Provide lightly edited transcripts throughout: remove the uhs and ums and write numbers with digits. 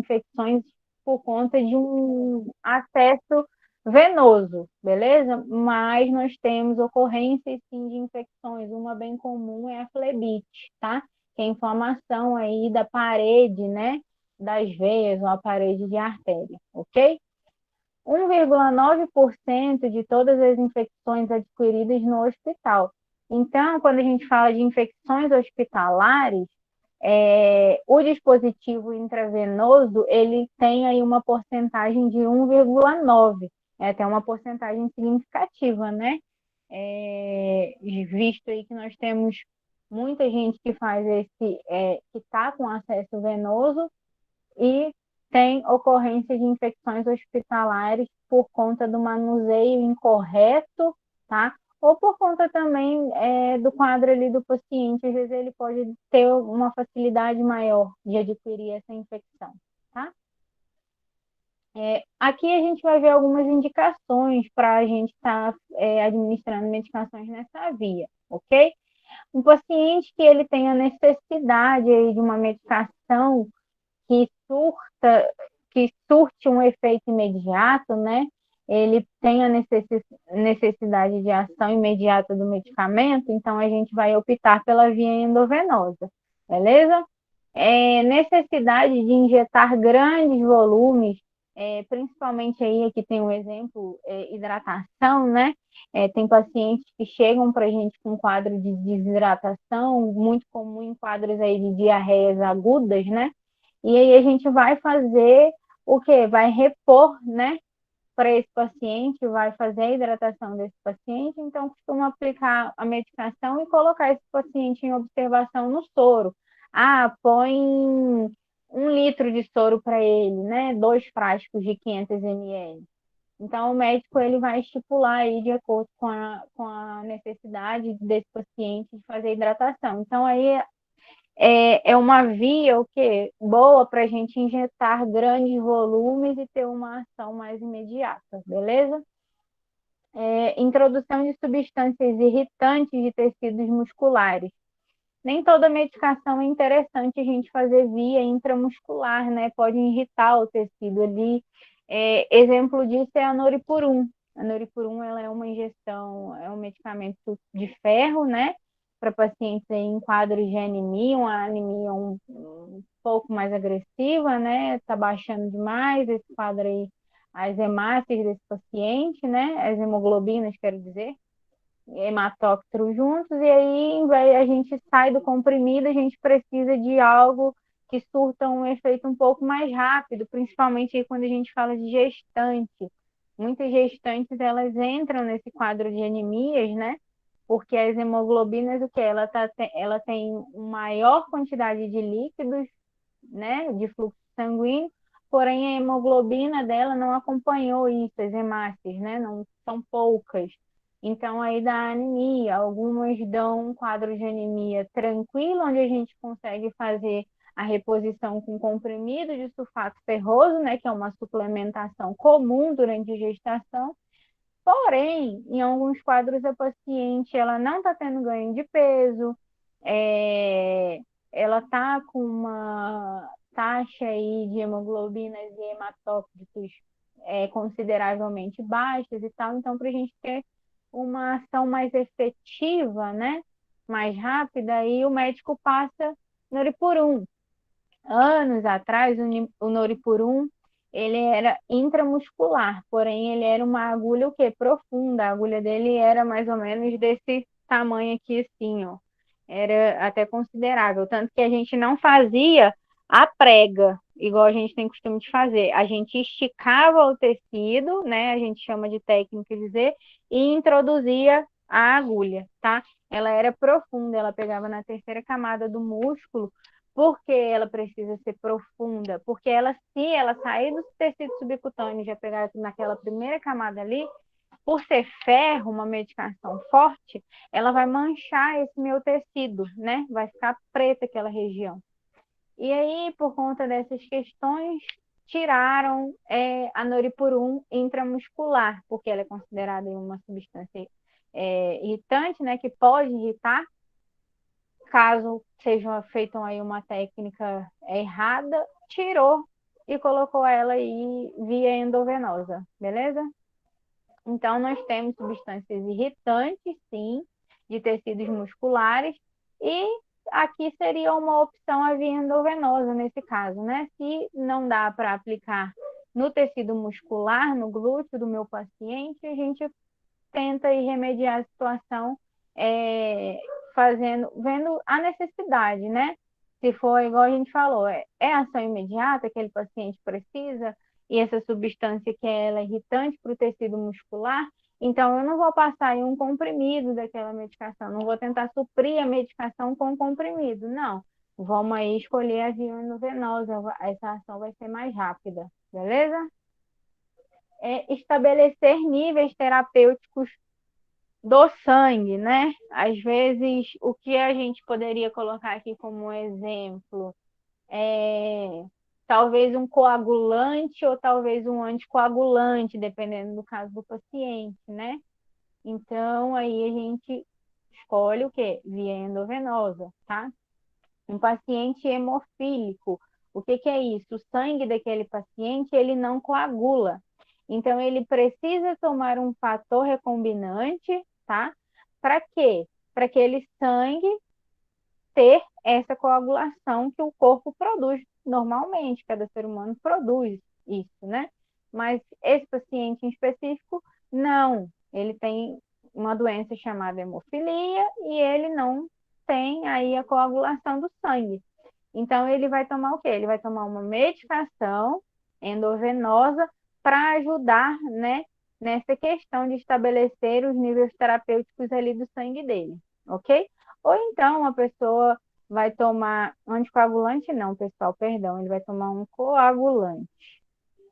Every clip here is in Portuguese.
infecções por conta de um acesso venoso, beleza? Mas nós temos ocorrências sim de infecções. Uma bem comum é a flebite, tá? Que é a inflamação aí da parede, né? Das veias ou a parede de artéria, ok? 1,9% de todas as infecções adquiridas no hospital. Então, quando a gente fala de infecções hospitalares, o dispositivo intravenoso ele tem aí uma porcentagem de 1,9, é até uma porcentagem significativa, né? Visto aí que nós temos muita gente que faz que está com acesso venoso e tem ocorrência de infecções hospitalares por conta do manuseio incorreto, tá? Ou por conta também do quadro ali do paciente, às vezes ele pode ter uma facilidade maior de adquirir essa infecção, tá? Aqui a gente vai ver algumas indicações para a gente estar administrando medicações nessa via, ok? Um paciente que ele tenha necessidade aí de uma medicação que surta, que surte um efeito imediato, né? Ele tem a necessidade de ação imediata do medicamento, então a gente vai optar pela via endovenosa, beleza? Necessidade de injetar grandes volumes, principalmente aí, aqui tem um exemplo, hidratação, né? Tem pacientes que chegam para a gente com quadro de desidratação, muito comum em quadros aí de diarreias agudas, né? E aí a gente vai fazer o quê? Vai repor, né, para esse paciente, vai fazer a hidratação desse paciente, então costuma aplicar a medicação e colocar esse paciente em observação no soro. Ah, põe 1 litro de soro para ele, né? 2 frascos de 500 ml. Então, o médico ele vai estipular aí de acordo com a necessidade desse paciente de fazer hidratação. Então, aí é uma via o quê? Boa para a gente injetar grandes volumes e ter uma ação mais imediata, beleza? Introdução de substâncias irritantes de tecidos musculares. Nem toda medicação é interessante a gente fazer via intramuscular, né? Pode irritar o tecido ali. Exemplo disso é a Noripurum. A Noripurum ela é uma injeção, é um medicamento de ferro, né? Para pacientes em quadros de anemia, uma anemia um pouco mais agressiva, né? Tá baixando demais esse quadro aí, as hemácias desse paciente, né? As hemoglobinas, quero dizer hematócritos juntos, e aí a gente sai do comprimido, a gente precisa de algo que surta um efeito um pouco mais rápido, principalmente aí quando a gente fala de gestante. Muitas gestantes, elas entram nesse quadro de anemias, né? Porque as hemoglobinas, o que? Ela tem uma maior quantidade de líquidos, né? De fluxo sanguíneo, porém a hemoglobina dela não acompanhou isso, as hemácias, né? Não são poucas. Então, aí dá anemia. Algumas dão um quadro de anemia tranquilo, onde a gente consegue fazer a reposição com comprimido de sulfato ferroso, né, que é uma suplementação comum durante a gestação. Porém, em alguns quadros, a paciente ela não está tendo ganho de peso, é, ela está com uma taxa aí de hemoglobinas e hematócritos consideravelmente baixas e tal. Então, para a gente ter uma ação mais efetiva, né, mais rápida, aí o médico passa Noripurum. Anos atrás, o Noripurum ele era intramuscular, porém ele era uma agulha o quê? Profunda. A agulha dele era mais ou menos desse tamanho aqui, assim, ó. Era até considerável, tanto que a gente não fazia a prega, igual a gente tem costume de fazer. A gente esticava o tecido, né? A gente chama de técnica de dizer, e introduzia a agulha, tá? Ela era profunda, ela pegava na terceira camada do músculo. Por que ela precisa ser profunda? Porque se ela sair do tecido subcutâneo e já pegar naquela primeira camada ali, por ser ferro, uma medicação forte, ela vai manchar esse meu tecido, né? Vai ficar preta aquela região. E aí, por conta dessas questões, tiraram a Noripurum intramuscular, porque ela é considerada uma substância irritante, né? Que pode irritar, caso seja feita aí uma técnica errada, tirou e colocou ela aí via endovenosa, beleza? Então, nós temos substâncias irritantes, sim, de tecidos musculares, e aqui seria uma opção a via endovenosa nesse caso, né? Se não dá para aplicar no tecido muscular, no glúteo do meu paciente, a gente tenta aí remediar a situação, vendo a necessidade, né? Se for igual a gente falou, é ação imediata que aquele paciente precisa, e essa substância que ela é irritante para o tecido muscular, então eu não vou passar aí um comprimido daquela medicação, não vou tentar suprir a medicação com comprimido, não. Vamos aí escolher a via endovenosa, essa ação vai ser mais rápida, beleza? Estabelecer níveis terapêuticos do sangue, né? Às vezes, o que a gente poderia colocar aqui como exemplo é talvez um coagulante ou talvez um anticoagulante, dependendo do caso do paciente, né? Então, aí a gente escolhe o quê? Via endovenosa, tá? Um paciente hemofílico, o que que é isso? O sangue daquele paciente, ele não coagula. Então, ele precisa tomar um fator recombinante, tá? Para quê? Para aquele sangue ter essa coagulação que o corpo produz normalmente, cada ser humano produz isso, né? Mas esse paciente em específico, não. Ele tem uma doença chamada hemofilia e ele não tem aí a coagulação do sangue. Então, ele vai tomar o quê? Ele vai tomar uma medicação endovenosa para ajudar, né, nessa questão de estabelecer os níveis terapêuticos ali do sangue dele, ok? Ou então, a pessoa vai tomar anticoagulante, não, pessoal, perdão, ele vai tomar um coagulante.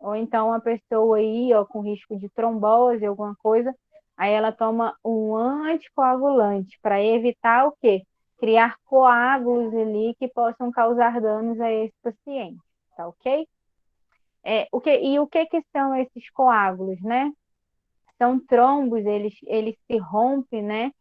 Ou então, a pessoa aí, ó, com risco de trombose, alguma coisa, aí ela toma um anticoagulante para evitar o quê? Criar coágulos ali que possam causar danos a esse paciente, tá ok? O que são esses coágulos, né? São trombos, eles se rompem, né?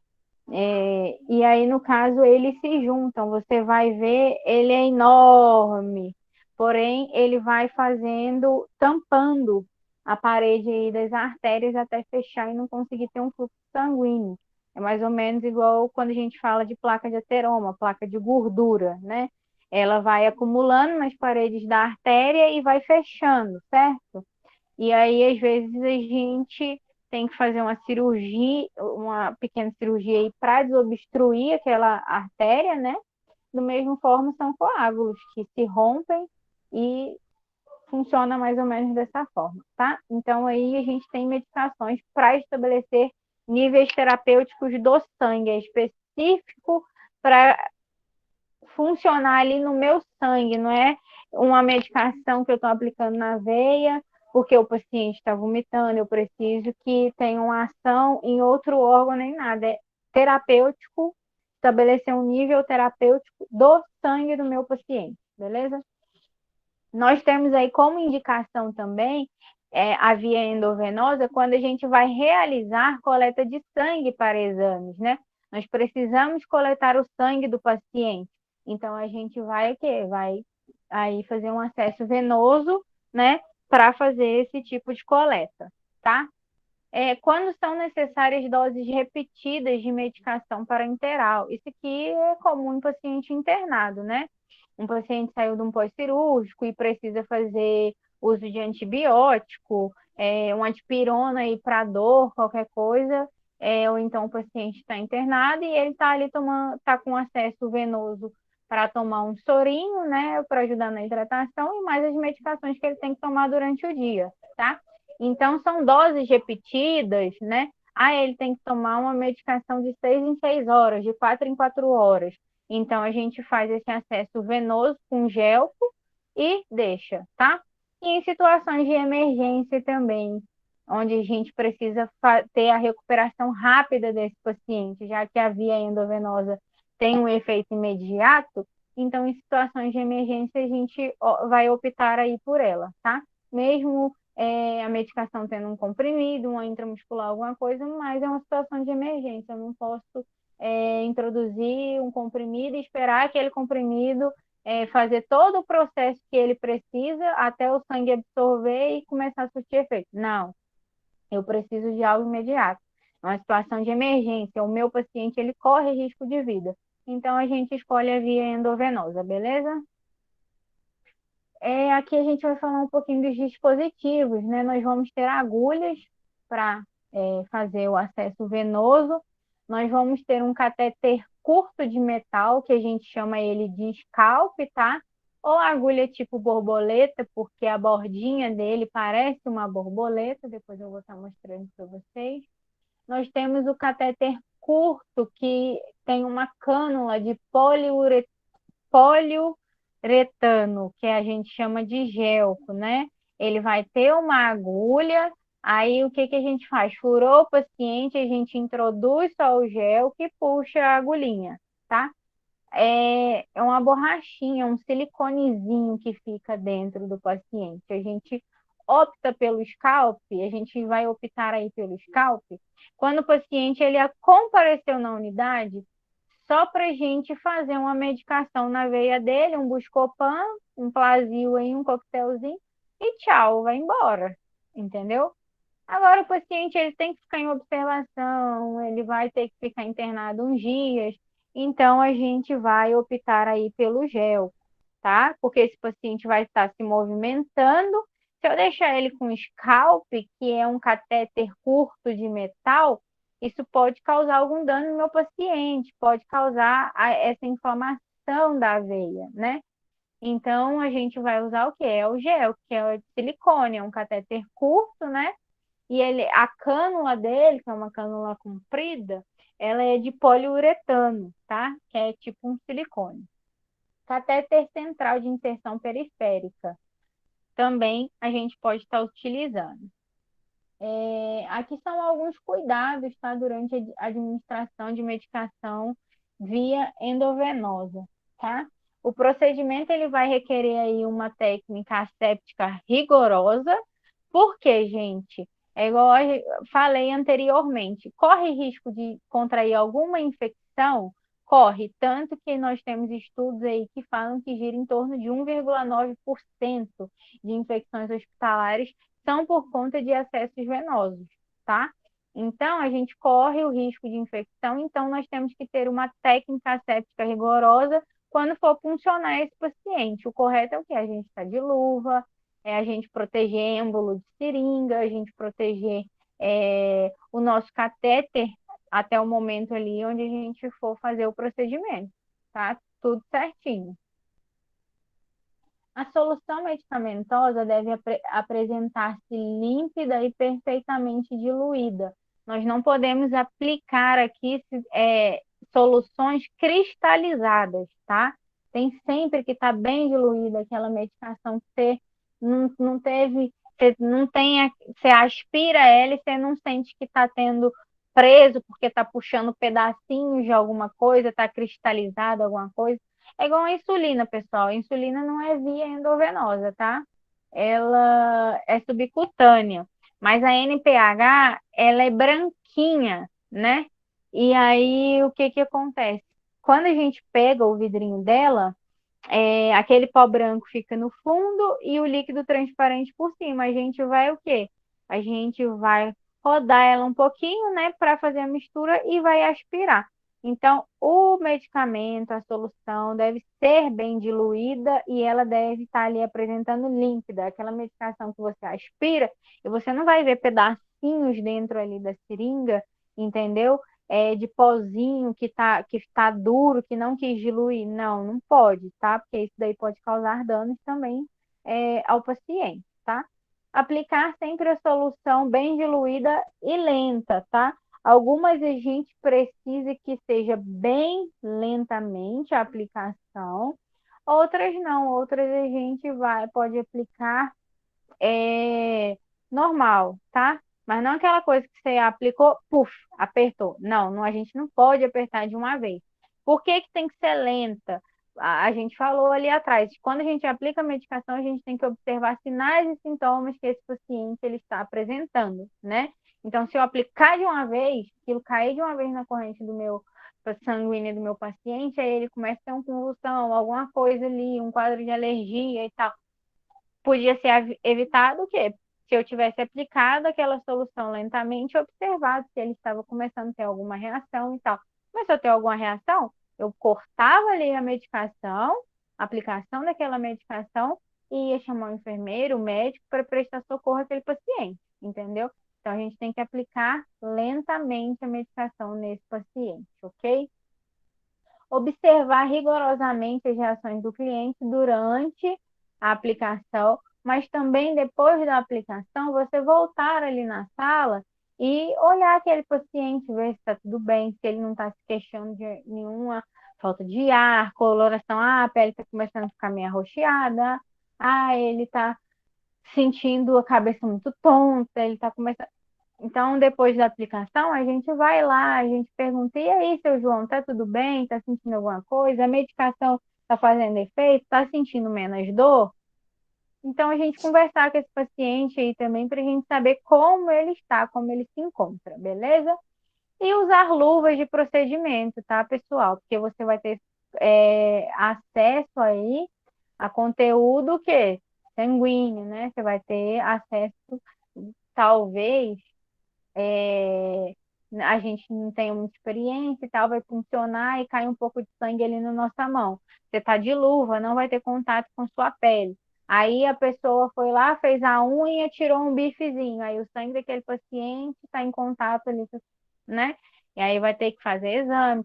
E aí, no caso, eles se juntam. Você vai ver, ele é enorme, porém, ele vai fazendo, tampando a parede aí das artérias até fechar e não conseguir ter um fluxo sanguíneo. É mais ou menos igual quando a gente fala de placa de ateroma, placa de gordura, né? Ela vai acumulando nas paredes da artéria e vai fechando, certo? E aí, às vezes, a gente tem que fazer uma cirurgia, uma pequena cirurgia aí para desobstruir aquela artéria, né? Do mesmo forma, são coágulos que se rompem e funciona mais ou menos dessa forma, tá? Então, aí a gente tem medicações para estabelecer níveis terapêuticos do sangue, é específico para funcionar ali no meu sangue, não é uma medicação que eu estou aplicando na veia, porque o paciente está vomitando, eu preciso que tenha uma ação em outro órgão nem nada. É terapêutico, estabelecer um nível terapêutico do sangue do meu paciente, beleza? Nós temos aí como indicação também a via endovenosa quando a gente vai realizar coleta de sangue para exames, né? Nós precisamos coletar o sangue do paciente. Então, a gente vai o quê? Vai aí fazer um acesso venoso, né? Para fazer esse tipo de coleta, tá? Quando são necessárias doses repetidas de medicação parenteral. Isso aqui é comum em paciente internado, né? Um paciente saiu de um pós-cirúrgico e precisa fazer uso de antibiótico, uma dipirona aí para dor, qualquer coisa, ou então o paciente está internado e ele está ali tomando, está com acesso venoso para tomar um sorinho, né, para ajudar na hidratação e mais as medicações que ele tem que tomar durante o dia, tá? Então, são doses repetidas, né? Ele tem que tomar uma medicação de 6 em 6 horas, de 4 em 4 horas. Então, a gente faz esse acesso venoso com gel e deixa, tá? E em situações de emergência também, onde a gente precisa ter a recuperação rápida desse paciente, já que a via endovenosa tem um efeito imediato, então, em situações de emergência, a gente vai optar aí por ela, tá? Mesmo a medicação tendo um comprimido, uma intramuscular, alguma coisa, mas é uma situação de emergência. Eu não posso introduzir um comprimido e esperar aquele comprimido fazer todo o processo que ele precisa até o sangue absorver e começar a surtir efeito. Não, eu preciso de algo imediato. É uma situação de emergência. O meu paciente, ele corre risco de vida. Então, a gente escolhe a via endovenosa, beleza? Aqui a gente vai falar um pouquinho dos dispositivos, né? Nós vamos ter agulhas para fazer o acesso venoso. Nós vamos ter um catéter curto de metal, que a gente chama ele de scalp, tá? Ou agulha tipo borboleta, porque a bordinha dele parece uma borboleta. Depois eu vou estar mostrando para vocês. Nós temos o catéter curto, que tem uma cânula de poliuretano, que a gente chama de gelco, né? Ele vai ter uma agulha, aí o que que a gente faz? Furou o paciente, a gente introduz só o gelco e puxa a agulhinha, tá? É uma borrachinha, um siliconezinho que fica dentro do paciente. A gente opta pelo scalp, a gente vai optar aí pelo scalp, quando o paciente ele compareceu na unidade, só para a gente fazer uma medicação na veia dele, um Buscopan, um Plasil aí, um coquetelzinho, e tchau, vai embora, entendeu? Agora o paciente ele tem que ficar em observação, ele vai ter que ficar internado uns dias, então a gente vai optar aí pelo gel, tá? Porque esse paciente vai estar se movimentando. Se eu deixar ele com scalp, que é um catéter curto de metal, isso pode causar algum dano no meu paciente, pode causar essa inflamação da veia, né? Então, a gente vai usar o que? É o gel, que é o de silicone, é um catéter curto, né? E a cânula dele, que é uma cânula comprida, ela é de poliuretano, tá? Que é tipo um silicone. Catéter central de inserção periférica. Também a gente pode estar utilizando. Aqui são alguns cuidados, tá? Durante a administração de medicação via endovenosa, tá? O procedimento ele vai requerer aí uma técnica asséptica rigorosa, porque, gente, é igual eu falei anteriormente, corre risco de contrair alguma infecção? Corre, tanto que nós temos estudos aí que falam que gira em torno de 1,9% de infecções hospitalares são por conta de acessos venosos, tá? Então, a gente corre o risco de infecção, então nós temos que ter uma técnica asséptica rigorosa quando for funcionar esse paciente. O correto é o que? A gente está de luva, a gente proteger êmbolo de seringa, a gente proteger o nosso catéter até o momento ali onde a gente for fazer o procedimento, tá? Tudo certinho. A solução medicamentosa deve apresentar-se límpida e perfeitamente diluída. Nós não podemos aplicar aqui soluções cristalizadas, tá? Tem sempre que estar bem diluída aquela medicação que você não teve, você não tem, você aspira ela e você não sente que está tendo preso porque está puxando pedacinhos de alguma coisa, está cristalizado alguma coisa. É igual a insulina, pessoal. A insulina não é via endovenosa, tá? Ela é subcutânea. Mas a NPH, ela é branquinha, né? E aí, o que que acontece? Quando a gente pega o vidrinho dela, aquele pó branco fica no fundo e o líquido transparente por cima. A gente vai o quê? A gente vai rodar ela um pouquinho, né, para fazer a mistura e vai aspirar. Então, o medicamento, a solução deve ser bem diluída e ela deve estar ali apresentando límpida. Aquela medicação que você aspira e você não vai ver pedacinhos dentro ali da seringa, entendeu? De pozinho que tá duro, que não quis diluir. Não, não pode, tá? Porque isso daí pode causar danos também ao paciente, tá? Aplicar sempre a solução bem diluída e lenta, tá? Algumas a gente precisa que seja bem lentamente a aplicação, outras não, outras a gente pode aplicar normal, tá? Mas não aquela coisa que você aplicou, puf, apertou. Não, a gente não pode apertar de uma vez. Por que que tem que ser lenta? A gente falou ali atrás, quando a gente aplica a medicação, a gente tem que observar sinais e sintomas que esse paciente ele está apresentando, né? Então, se eu aplicar de uma vez, aquilo cair de uma vez na corrente do meu sanguínea do meu paciente, aí ele começa a ter uma convulsão, alguma coisa ali, um quadro de alergia e tal. Podia ser evitado o quê? Se eu tivesse aplicado aquela solução lentamente, observado se ele estava começando a ter alguma reação e tal. Começou a ter alguma reação, eu cortava ali a medicação, a aplicação daquela medicação e ia chamar o enfermeiro, o médico, para prestar socorro àquele paciente, entendeu? Então, a gente tem que aplicar lentamente a medicação nesse paciente, ok? Observar rigorosamente as reações do cliente durante a aplicação, mas também depois da aplicação, você voltar ali na sala e olhar aquele paciente, ver se está tudo bem, se ele não está se queixando de nenhuma falta de ar, coloração, a pele está começando a ficar meio arroxeada, ele está sentindo a cabeça muito tonta, ele está começando. Então, depois da aplicação, a gente vai lá, a gente pergunta, e aí, seu João, tá tudo bem? Tá sentindo alguma coisa? A medicação tá fazendo efeito? Tá sentindo menos dor? Então, a gente conversar com esse paciente aí também para a gente saber como ele está, como ele se encontra, beleza? E usar luvas de procedimento, tá, pessoal? Porque você vai ter acesso aí a conteúdo que sanguíneo, né? Você vai ter acesso, talvez, a gente não tem muita experiência e tal, vai funcionar e cai um pouco de sangue ali na nossa mão. Você tá de luva, não vai ter contato com sua pele. Aí a pessoa foi lá, fez a unha, tirou um bifezinho. Aí o sangue daquele paciente está em contato ali, né? E aí vai ter que fazer exame,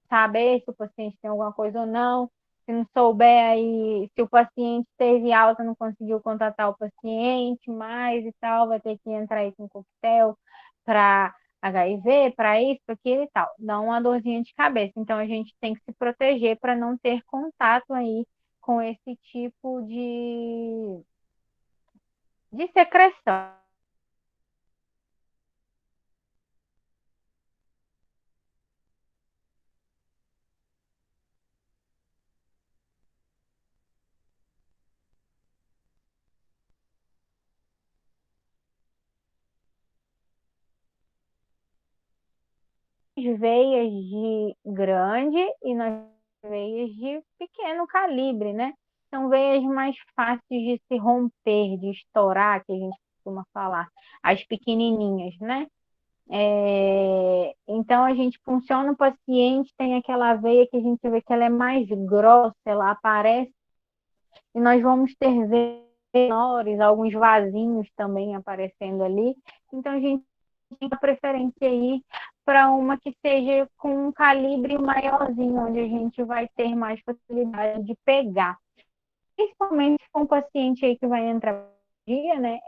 saber se o paciente tem alguma coisa ou não. Se não souber aí, se o paciente teve alta, não conseguiu contatar o paciente mais e tal, vai ter que entrar aí com coquetel para HIV, para isso, para aquilo e tal. Dá uma dorzinha de cabeça. Então a gente tem que se proteger para não ter contato aí com esse tipo de secreção. Veias de grande e nas veias de pequeno calibre, né? São veias mais fáceis de se romper, de estourar, que a gente costuma falar, as pequenininhas, né? Então a gente funciona, o paciente tem aquela veia que a gente vê que ela é mais grossa, ela aparece e nós vamos ter veias menores, alguns vasinhos também aparecendo ali. Então a gente tem a preferência aí para uma que seja com um calibre maiorzinho, onde a gente vai ter mais facilidade de pegar. Principalmente com o paciente aí que vai entrar no dia, né?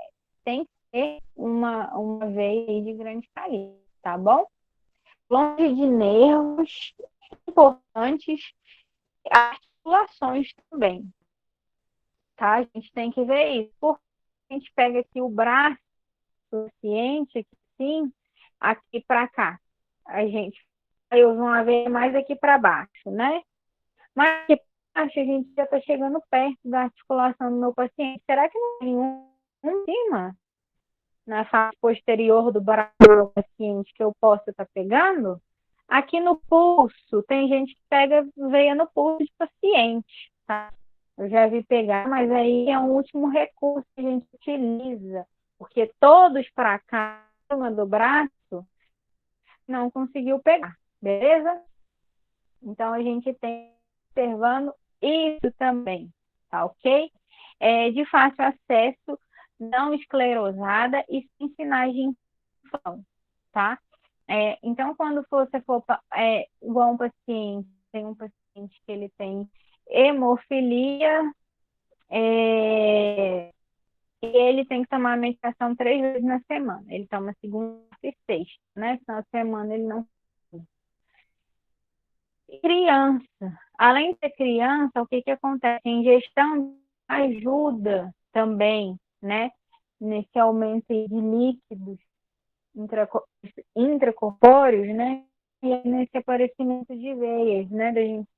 Tem que ser uma veia aí de grande calibre, tá bom? Longe de nervos importantes, articulações também, tá? A gente tem que ver isso. Porque a gente pega aqui o braço do paciente, aqui sim, aqui para cá. A gente vai usar uma veia mais aqui para baixo, né? Mas aqui para baixo a gente já está chegando perto da articulação do meu paciente. Será que não tem um em cima, na face posterior do braço do meu paciente, que eu possa estar pegando? Aqui no pulso, tem gente que pega veia no pulso de paciente, tá? Eu já vi pegar, mas aí é um último recurso que a gente utiliza, porque todos para cá, em cima do braço, não conseguiu pegar, beleza? Então a gente tem observando isso também, tá ok? De fácil acesso, não esclerosada e sem sinais de infecção, tá? Então, quando você for igual um paciente, tem um paciente que ele tem hemofilia, e ele tem que tomar a medicação 3 vezes na semana. Ele toma segunda e sexta, né? Final de semana ele não. Criança. Além de ser criança, o que que acontece? A ingestão ajuda também, né? Nesse aumento de líquidos intracorpóreos, né? E nesse aparecimento de veias, né? Da gente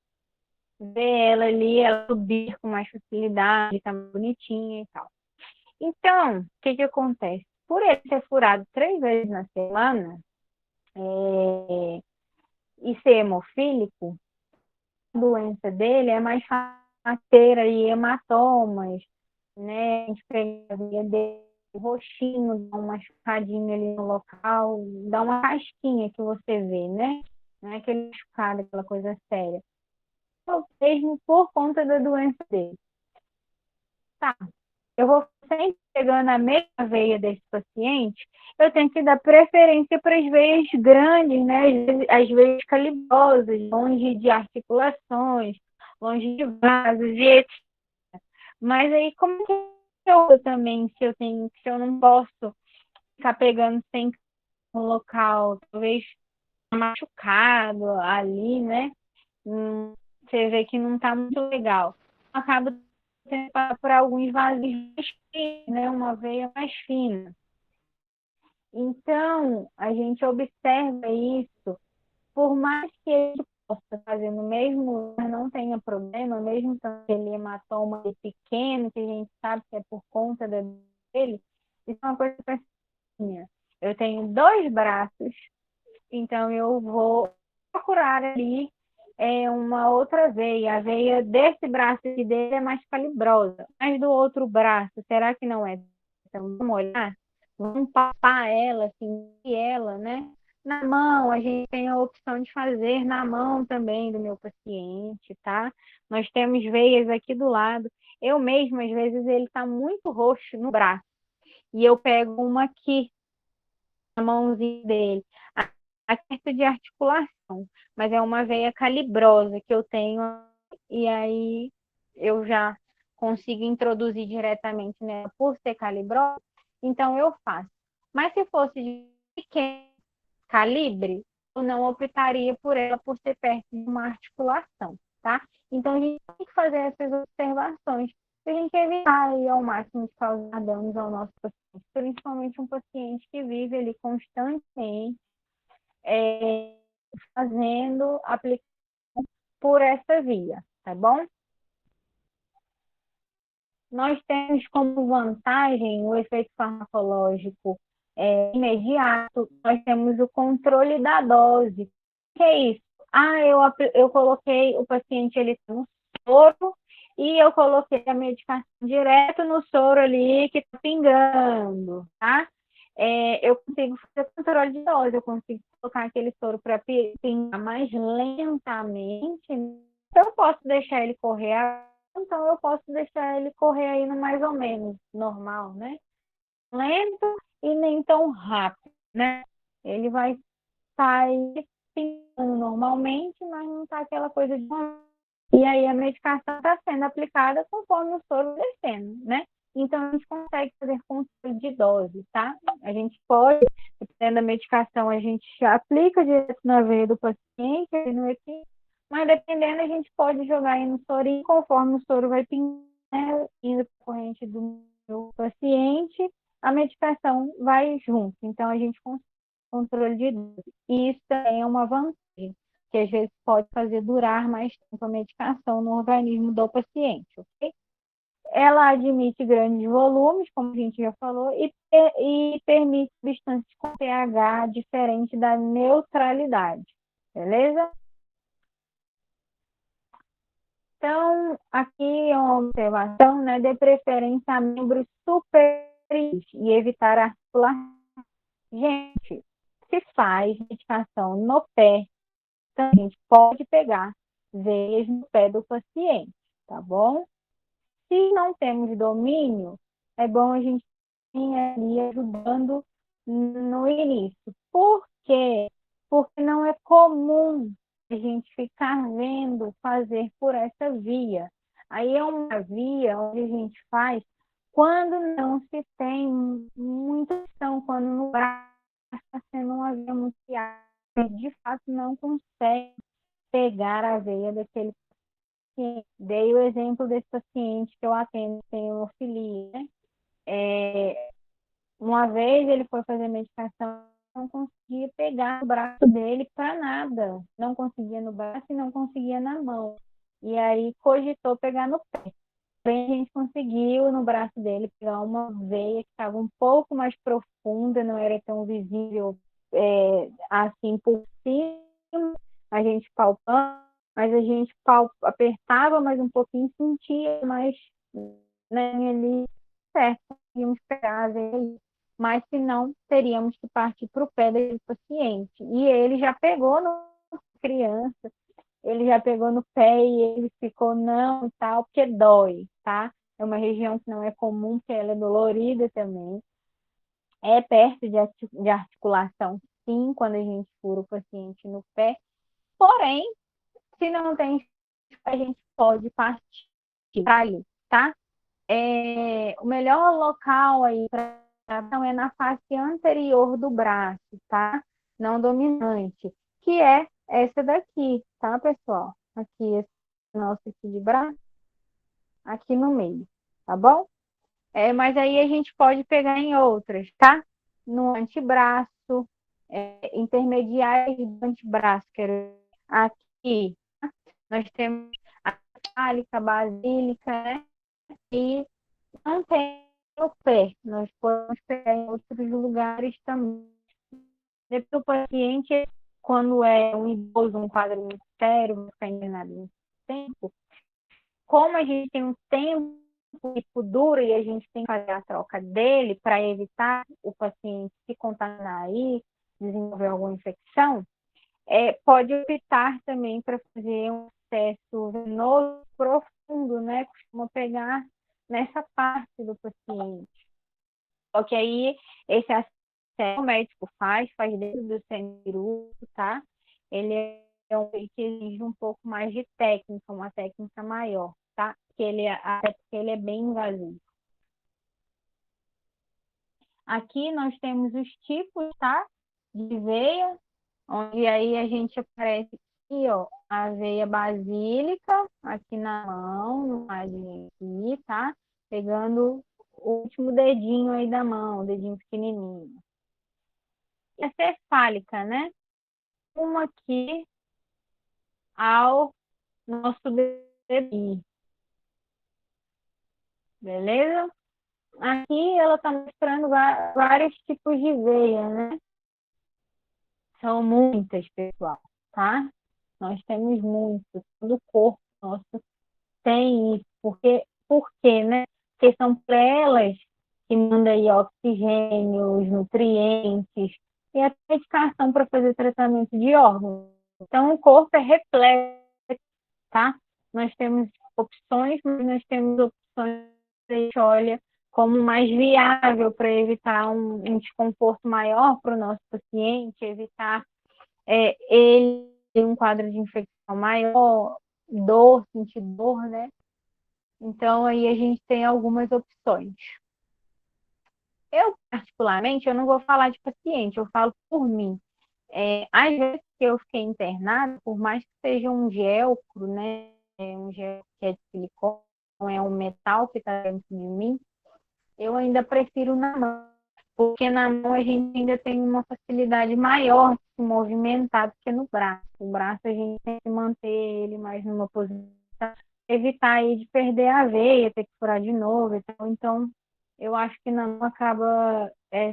ver ela ali, ela subir com mais facilidade, tá bonitinha e tal. Então, o que que acontece? Por ele ser furado 3 vezes na semana, e ser hemofílico, a doença dele é mais fácil ter aí hematomas, né? A gente pega a veia dele, roxinho, dá uma machucadinha ali no local, dá uma casquinha que você vê, né? Não é aquele machucado, aquela coisa séria. Ou mesmo por conta da doença dele. Tá, eu vou sempre pegando a mesma veia desse paciente, eu tenho que dar preferência para as veias grandes, né? As veias calibrosas, longe de articulações, longe de vasos e etc. Mas aí como que eu também, se eu não posso ficar pegando sempre no local, talvez machucado ali, né? Você vê que não está muito legal. Acaba tendo que passar por alguns vasos mais finos, né? Uma veia mais fina. Então, a gente observa isso, por mais que ele possa fazer no mesmo lugar, não tenha problema, mesmo que aquele hematoma pequeno, que a gente sabe que é por conta dele, isso é uma coisa minha. Eu tenho dois braços, então eu vou procurar ali uma outra veia. A veia desse braço aqui dele é mais calibrosa, mas do outro braço, será que não é? Então, vamos olhar, vamos papar ela, assim, ela, né? Na mão, a gente tem a opção de fazer na mão também do meu paciente, tá? Nós temos veias aqui do lado. Eu mesma, às vezes, ele está muito roxo no braço. E eu pego uma aqui, a mãozinha dele, perto de articulação, mas é uma veia calibrosa que eu tenho e aí eu já consigo introduzir diretamente nela por ser calibrosa, então eu faço. Mas se fosse de pequeno calibre, eu não optaria por ela por ser perto de uma articulação, tá? Então a gente tem que fazer essas observações para a gente evitar aí, ao máximo de causar danos ao nosso paciente, principalmente um paciente que vive ali constantemente é, fazendo aplicação por essa via, tá bom? Nós temos como vantagem o efeito farmacológico imediato, nós temos o controle da dose. O que é isso? Eu coloquei o paciente ele no soro e eu coloquei a medicação direto no soro ali que está pingando, tá? Eu consigo fazer controle de dose, eu consigo colocar aquele soro para pingar mais lentamente. Eu posso deixar ele correr, então eu posso deixar ele correr aí no mais ou menos normal, né? Lento e nem tão rápido, né? Ele vai sair pingando normalmente, mas não tá aquela coisa de. E aí a medicação está sendo aplicada conforme o soro descendo, né? Então a gente consegue fazer controle de dose, tá? A gente pode, dependendo da medicação, a gente aplica direto na veia do paciente, no equipe, mas dependendo, a gente pode jogar aí no sorinho, conforme o soro vai pingando, né, indo para a corrente do meu paciente, a medicação vai junto. Então a gente consegue controle de dose. E isso também é uma vantagem, que às vezes pode fazer durar mais tempo a medicação no organismo do paciente, ok? Ela admite grandes volumes, como a gente já falou, e permite substâncias com pH diferente da neutralidade, beleza? Então, aqui é uma observação, né, de preferência a membros superiores e evitar articulação. Gente, se faz medicação no pé, então a gente pode pegar veias no pé do paciente, tá bom? Se não temos domínio, é bom a gente ir ali ajudando no início. Por quê? Porque não é comum a gente ficar vendo fazer por essa via. Aí é uma via onde a gente faz quando não se tem muita ação, quando no braço está sendo uma via muito de fato não consegue pegar a veia daquele. Dei o exemplo desse paciente que eu atendo, que tem hemofilia, né? Uma vez ele foi fazer medicação, não conseguia pegar o braço dele para nada. Não conseguia no braço e não conseguia na mão. E aí cogitou pegar no pé. Bem, a gente conseguiu no braço dele pegar uma veia que estava um pouco mais profunda, não era tão visível assim por cima, a gente palpando, mas a gente apertava mais um pouquinho, sentia mais, né, ali certo, íamos pegar a veia, mas se não, teríamos que partir para o pé do paciente. E ele já pegou no criança, ele já pegou no pé e ele ficou não e tal, porque dói, tá? É uma região que não é comum, porque ela é dolorida também. É perto de articulação, sim, quando a gente fura o paciente no pé. Porém, se não tem, a gente pode partir para ali, tá? O melhor local aí para é na face anterior do braço, tá? Não dominante, que é essa daqui, tá, pessoal? Aqui, esse nosso aqui de braço, aqui no meio, tá bom? Mas aí a gente pode pegar em outras, tá? No antebraço, intermediárias do antebraço, que era aqui. Nós temos a cálica, a basílica, né? E não tem no pé. Nós podemos pegar em outros lugares também. Depois o paciente, quando é um idoso, um quadro muito sério, vai ficar internado muito tempo, como a gente tem um tempo duro e a gente tem que fazer a troca dele para evitar o paciente se contaminar e desenvolver alguma infecção, pode optar também para fazer um acesso venoso profundo, né? Costuma pegar nessa parte do paciente. Só que aí esse acesso o médico faz dentro do centro cirúrgico, tá? Ele é um que exige um pouco mais de técnica, uma técnica maior, tá? Até porque ele é bem invasivo. Aqui nós temos os tipos, tá? De veia, onde aí a gente aparece aqui, ó, a veia basílica, aqui na mão, no ladinho aqui, tá? Pegando o último dedinho aí da mão, o dedinho pequenininho. E a cefálica, né? Uma aqui ao nosso dedo, beleza? Aqui ela tá mostrando vários tipos de veia, né? São muitas, pessoal, tá? Nós temos muitos, todo o corpo nosso tem isso. Por quê, né? Porque são elas que mandam aí oxigênio, os nutrientes e a medicação para fazer tratamento de órgãos. Então, o corpo é repleto, tá? Nós temos opções, mas nós temos opções que a gente olha como mais viável para evitar um desconforto maior para o nosso paciente, evitar ele ter um quadro de infecção maior, sentir dor, né? Então, aí a gente tem algumas opções. Eu, particularmente, eu não vou falar de paciente, eu falo por mim. Às vezes que eu fiquei internada, por mais que seja um gelcro, né? Um gel que é de silicone, é um metal que está dentro de mim, eu ainda prefiro na mão. Porque na mão a gente ainda tem uma facilidade maior de se movimentar do que no braço. O braço a gente tem que manter ele mais numa posição, evitar aí de perder a veia, ter que furar de novo. Então eu acho que na mão acaba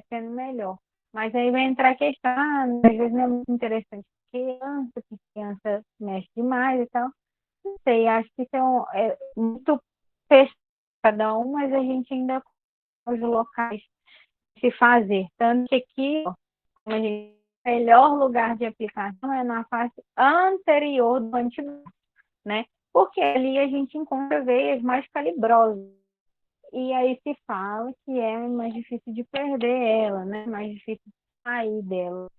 sendo melhor. Mas aí vai entrar a questão, às vezes não é muito interessante criança, que criança mexe demais e tal. Não sei, acho que isso é muito pessoal cada um, mas a gente ainda os locais se fazer. Tanto que aqui, ó, o melhor lugar de aplicação é na face anterior do antebraço, né? Porque ali a gente encontra veias mais calibrosas. E aí se fala que é mais difícil de perder ela, né? Mais difícil de sair dela.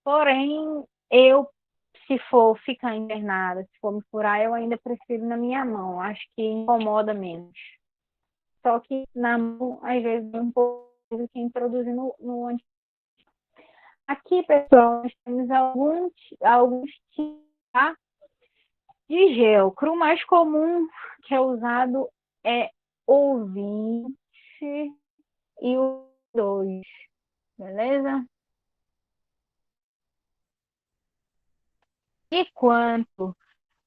Porém, eu, se for ficar internada, se for me furar, eu ainda prefiro na minha mão. Acho que incomoda menos. Só que na mão, às vezes, é um pouco do que introduzir no antebraço. Aqui, pessoal, nós temos alguns tipos, tá? De gelcro. O mais comum que é usado é o 20 e o 2, beleza? E quanto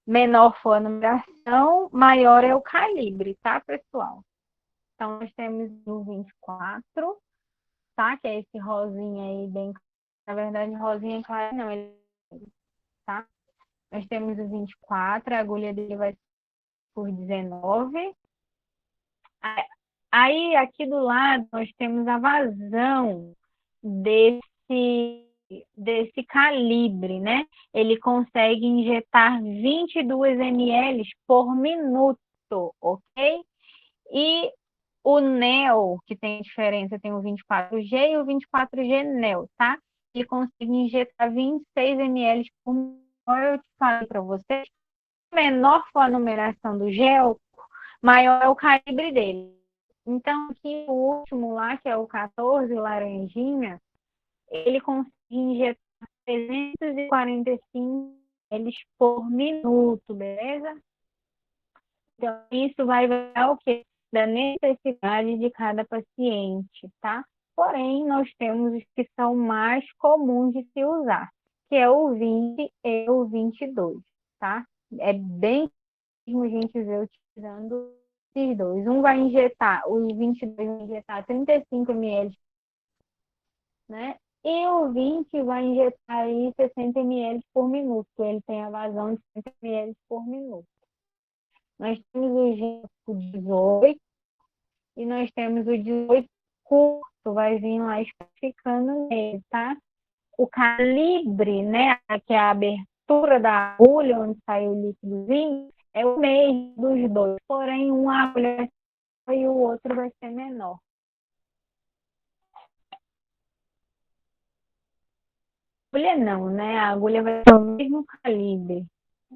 menor for a numeração, maior é o calibre, tá, pessoal? Então, nós temos o 24, tá? Que é esse rosinha aí, bem... Na verdade, rosinha claro não, ele... tá? Nós temos o 24, a agulha dele vai por 19. Aí, aqui do lado, nós temos a vazão desse calibre, né? Ele consegue injetar 22 ml por minuto, ok? E o Neo, que tem diferença, tem o 24G e o 24G Neo, tá? Ele consegue injetar 26 ml por minuto. Como eu te falei para vocês, menor for a numeração do gel, maior é o calibre dele. Então, aqui o último lá, que é o 14, o laranjinha, ele consegue injetar 345 ml por minuto, beleza? Então, isso vai variar o quê? Da necessidade de cada paciente, tá? Porém, nós temos os que são mais comuns de se usar, que é o 20 e o 22, tá? É bem comum a gente ver utilizando esses dois. Um vai injetar, o 22 vai injetar 35 ml, né? E o 20 vai injetar aí 60 ml por minuto. Ele tem a vazão de 60 ml por minuto. Nós temos o gel 18 e nós temos o 18 curto, vai vir lá especificando nele, tá? O calibre, né, que é a abertura da agulha, onde sai o líquidozinho, é o mesmo dos dois, porém uma agulha e o outro vai ser menor. Agulha não, né? A agulha vai ter o mesmo calibre.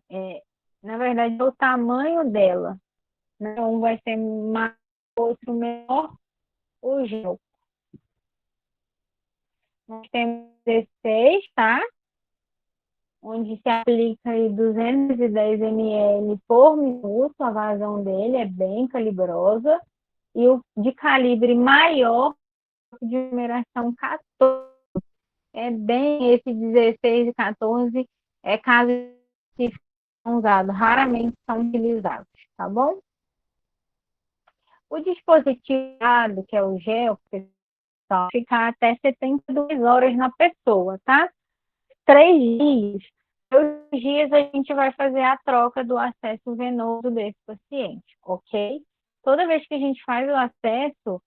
É, na verdade, é o tamanho dela. Né? Um vai ser mais, outro menor, o gel. Nós temos 16, tá? Onde se aplica aí 210 ml por minuto, a vazão dele é bem calibrosa. E o de calibre maior, de numeração 14, é bem esse 16 e 14, é caso que são usados, raramente são utilizados, tá bom? O dispositivo, que é o gel, fica até 72 horas na pessoa, tá? 3 dias. 2 dias a gente vai fazer a troca do acesso venoso desse paciente, ok? Toda vez que a gente faz o acesso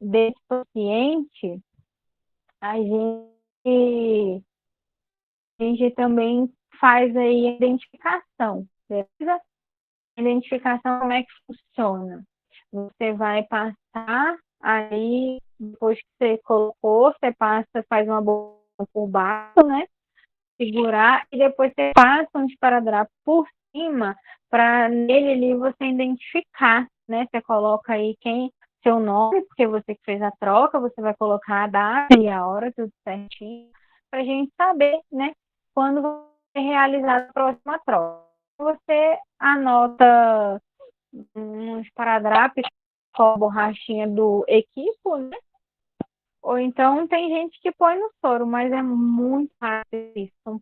desse paciente, a gente também faz aí a identificação, beleza? A identificação, como é que funciona? Você vai passar aí, depois que você colocou, você passa, faz uma boca por baixo, né? Segurar, e depois você passa um esparadrapo por cima, para nele ali você identificar, né? Você coloca aí seu nome, porque você que fez a troca, você vai colocar a data e a hora, tudo certinho, para a gente saber, né? Quando vai ser realizada a próxima troca. Você anota um esparadrapo com a borrachinha do equipo, né? Ou então tem gente que põe no soro, mas é muito fácil isso. São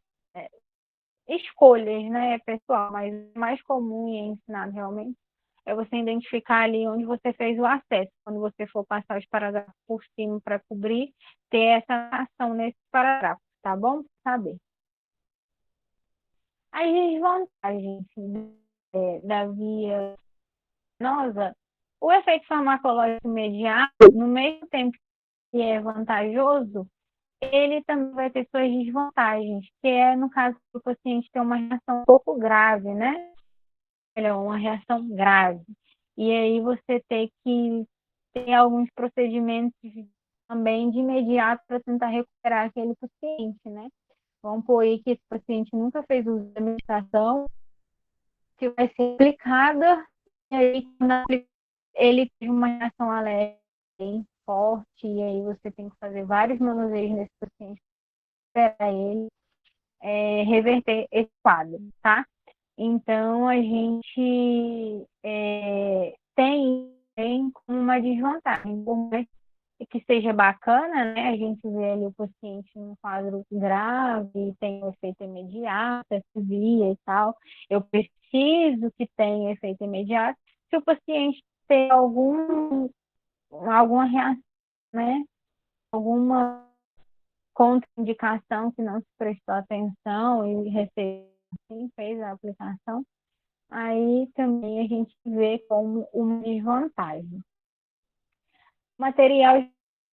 escolhas, né, pessoal, mas o mais comum e é ensinado realmente é você identificar ali onde você fez o acesso. Quando você for passar os parágrafos por cima para cobrir, ter essa ação nesse parágrafo, tá bom? Saber. As desvantagens da via venosa, o efeito farmacológico imediato, no mesmo tempo que é vantajoso, ele também vai ter suas desvantagens, que é no caso do paciente ter uma reação um pouco grave, né? Ele é uma reação grave. E aí você tem que ter alguns procedimentos também de imediato para tentar recuperar aquele paciente, né? Vamos pôr aí que esse paciente nunca fez uso da medicação, que vai ser aplicada, e aí quando ele tem uma reação alérgica bem forte, e aí você tem que fazer vários manuseios nesse paciente para ele reverter esse quadro, tá? Então, a gente tem como uma desvantagem. Por mais que seja bacana, né? A gente vê ali o paciente num quadro grave, tem um efeito imediato, via e tal. Eu preciso que tenha efeito imediato. Se o paciente tem alguma reação, né? Alguma contraindicação que não se prestou atenção e recebeu quem fez a aplicação, aí também a gente vê como uma desvantagem. Material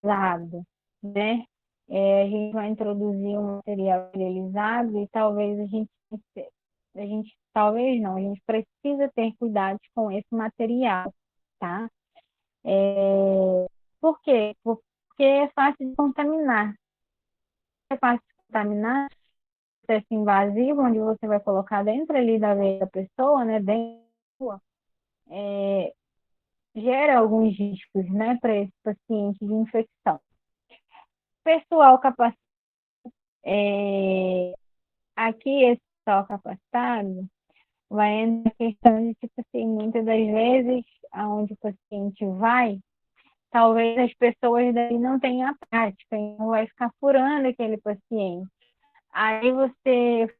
usado, né? A gente vai introduzir um material esterilizado e talvez talvez não, a gente precisa ter cuidado com esse material, tá? Por quê? Porque é fácil de contaminar. É fácil de contaminar, processo invasivo, onde você vai colocar dentro ali da veia da pessoa, né? Dentro, gera alguns riscos, né, para esse paciente de infecção. Pessoal capacitado, aqui esse pessoal capacitado vai entrar a questão de, tipo assim, muitas das vezes, aonde o paciente vai, talvez as pessoas daí não tenham a prática, então vai ficar furando aquele paciente. Aí você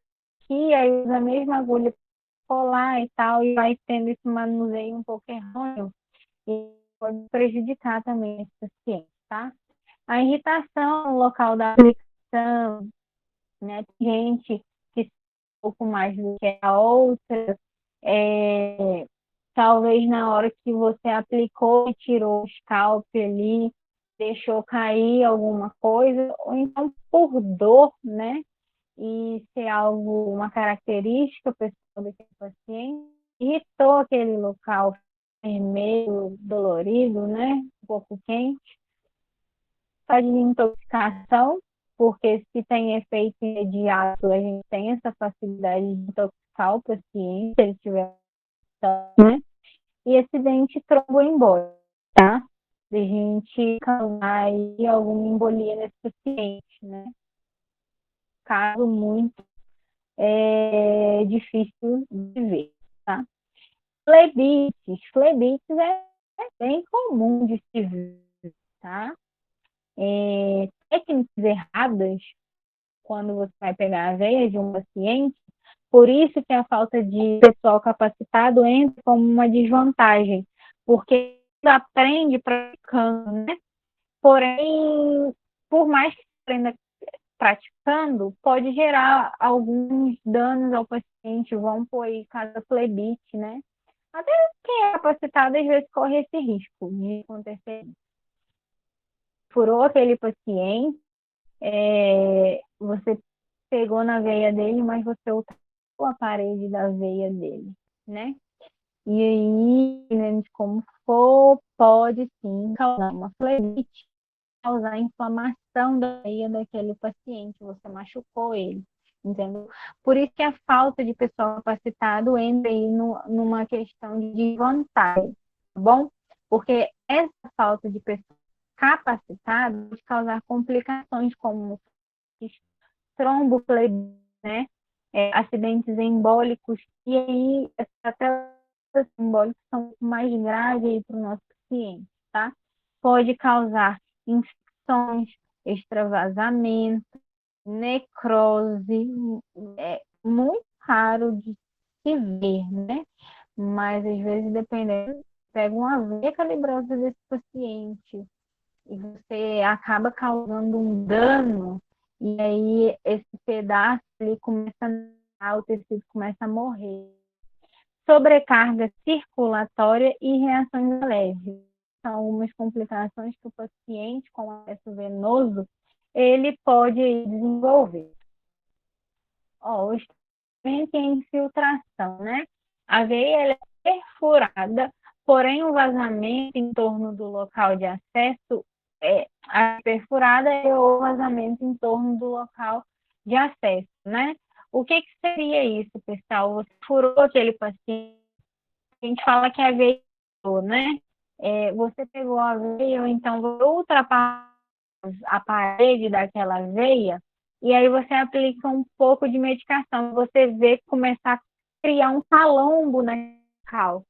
aqui, aí usa a mesma agulha para colar e tal, e vai tendo esse manuseio um pouco errôneo, e pode prejudicar também esse paciente, tá? A irritação no local da aplicação, né? Tem gente que um pouco mais do que a outra, talvez na hora que você aplicou e tirou o scalp ali, deixou cair alguma coisa, ou então por dor, né? E ser algo, uma característica pessoal daquele paciente, irritou aquele local vermelho, dolorido, né? Um pouco quente, faz de intoxicação, porque se tem efeito imediato, a gente tem essa facilidade de intoxicar o paciente, se ele tiver, né? E acidente tromboembólico, tá? De gente causar aí alguma embolia nesse paciente, né? Caso muito difícil de ver, tá? Flebites é bem comum de se ver, tá? Técnicas erradas quando você vai pegar a veia de um paciente, por isso que a falta de pessoal capacitado entra como uma desvantagem, porque aprende praticando, né? Porém, por mais que aprenda praticando, pode gerar alguns danos ao paciente, vão por aí cada flebite, né? Até quem é capacitado às vezes corre esse risco de acontecer. Furou aquele paciente, você pegou na veia dele, mas você ultrapassou a parede da veia dele, né? E aí, dependendo de como for, pode sim causar uma flebite, causar inflamação da veia daquele paciente, você machucou ele, entendeu? Por isso que a falta de pessoal capacitado entra aí numa questão de desvantagem, tá bom? Porque essa falta de pessoal capacitado pode causar complicações como tromboflebites, né? Acidentes embólicos, e aí até os embólicos são mais graves para o nosso paciente, tá? Pode causar infecções, extravasamento, necrose, é muito raro de se ver, né? Mas às vezes, dependendo, pega uma veia calibrosa desse paciente e você acaba causando um dano, e aí esse pedaço ali o tecido começa a morrer. Sobrecarga circulatória e reações alérgicas. São algumas complicações que o paciente com acesso venoso ele pode desenvolver. Ó, o tratamento e a infiltração, né? A veia ela é perfurada, porém o vazamento em torno do local de acesso a perfurada é o vazamento em torno do local de acesso, né? O que seria isso, pessoal? Você furou aquele paciente, a gente fala que é a veia, né? Você pegou a veia, ou então ultrapassou a parede daquela veia, e aí você aplica um pouco de medicação, você vê começar a criar um calombo na cal.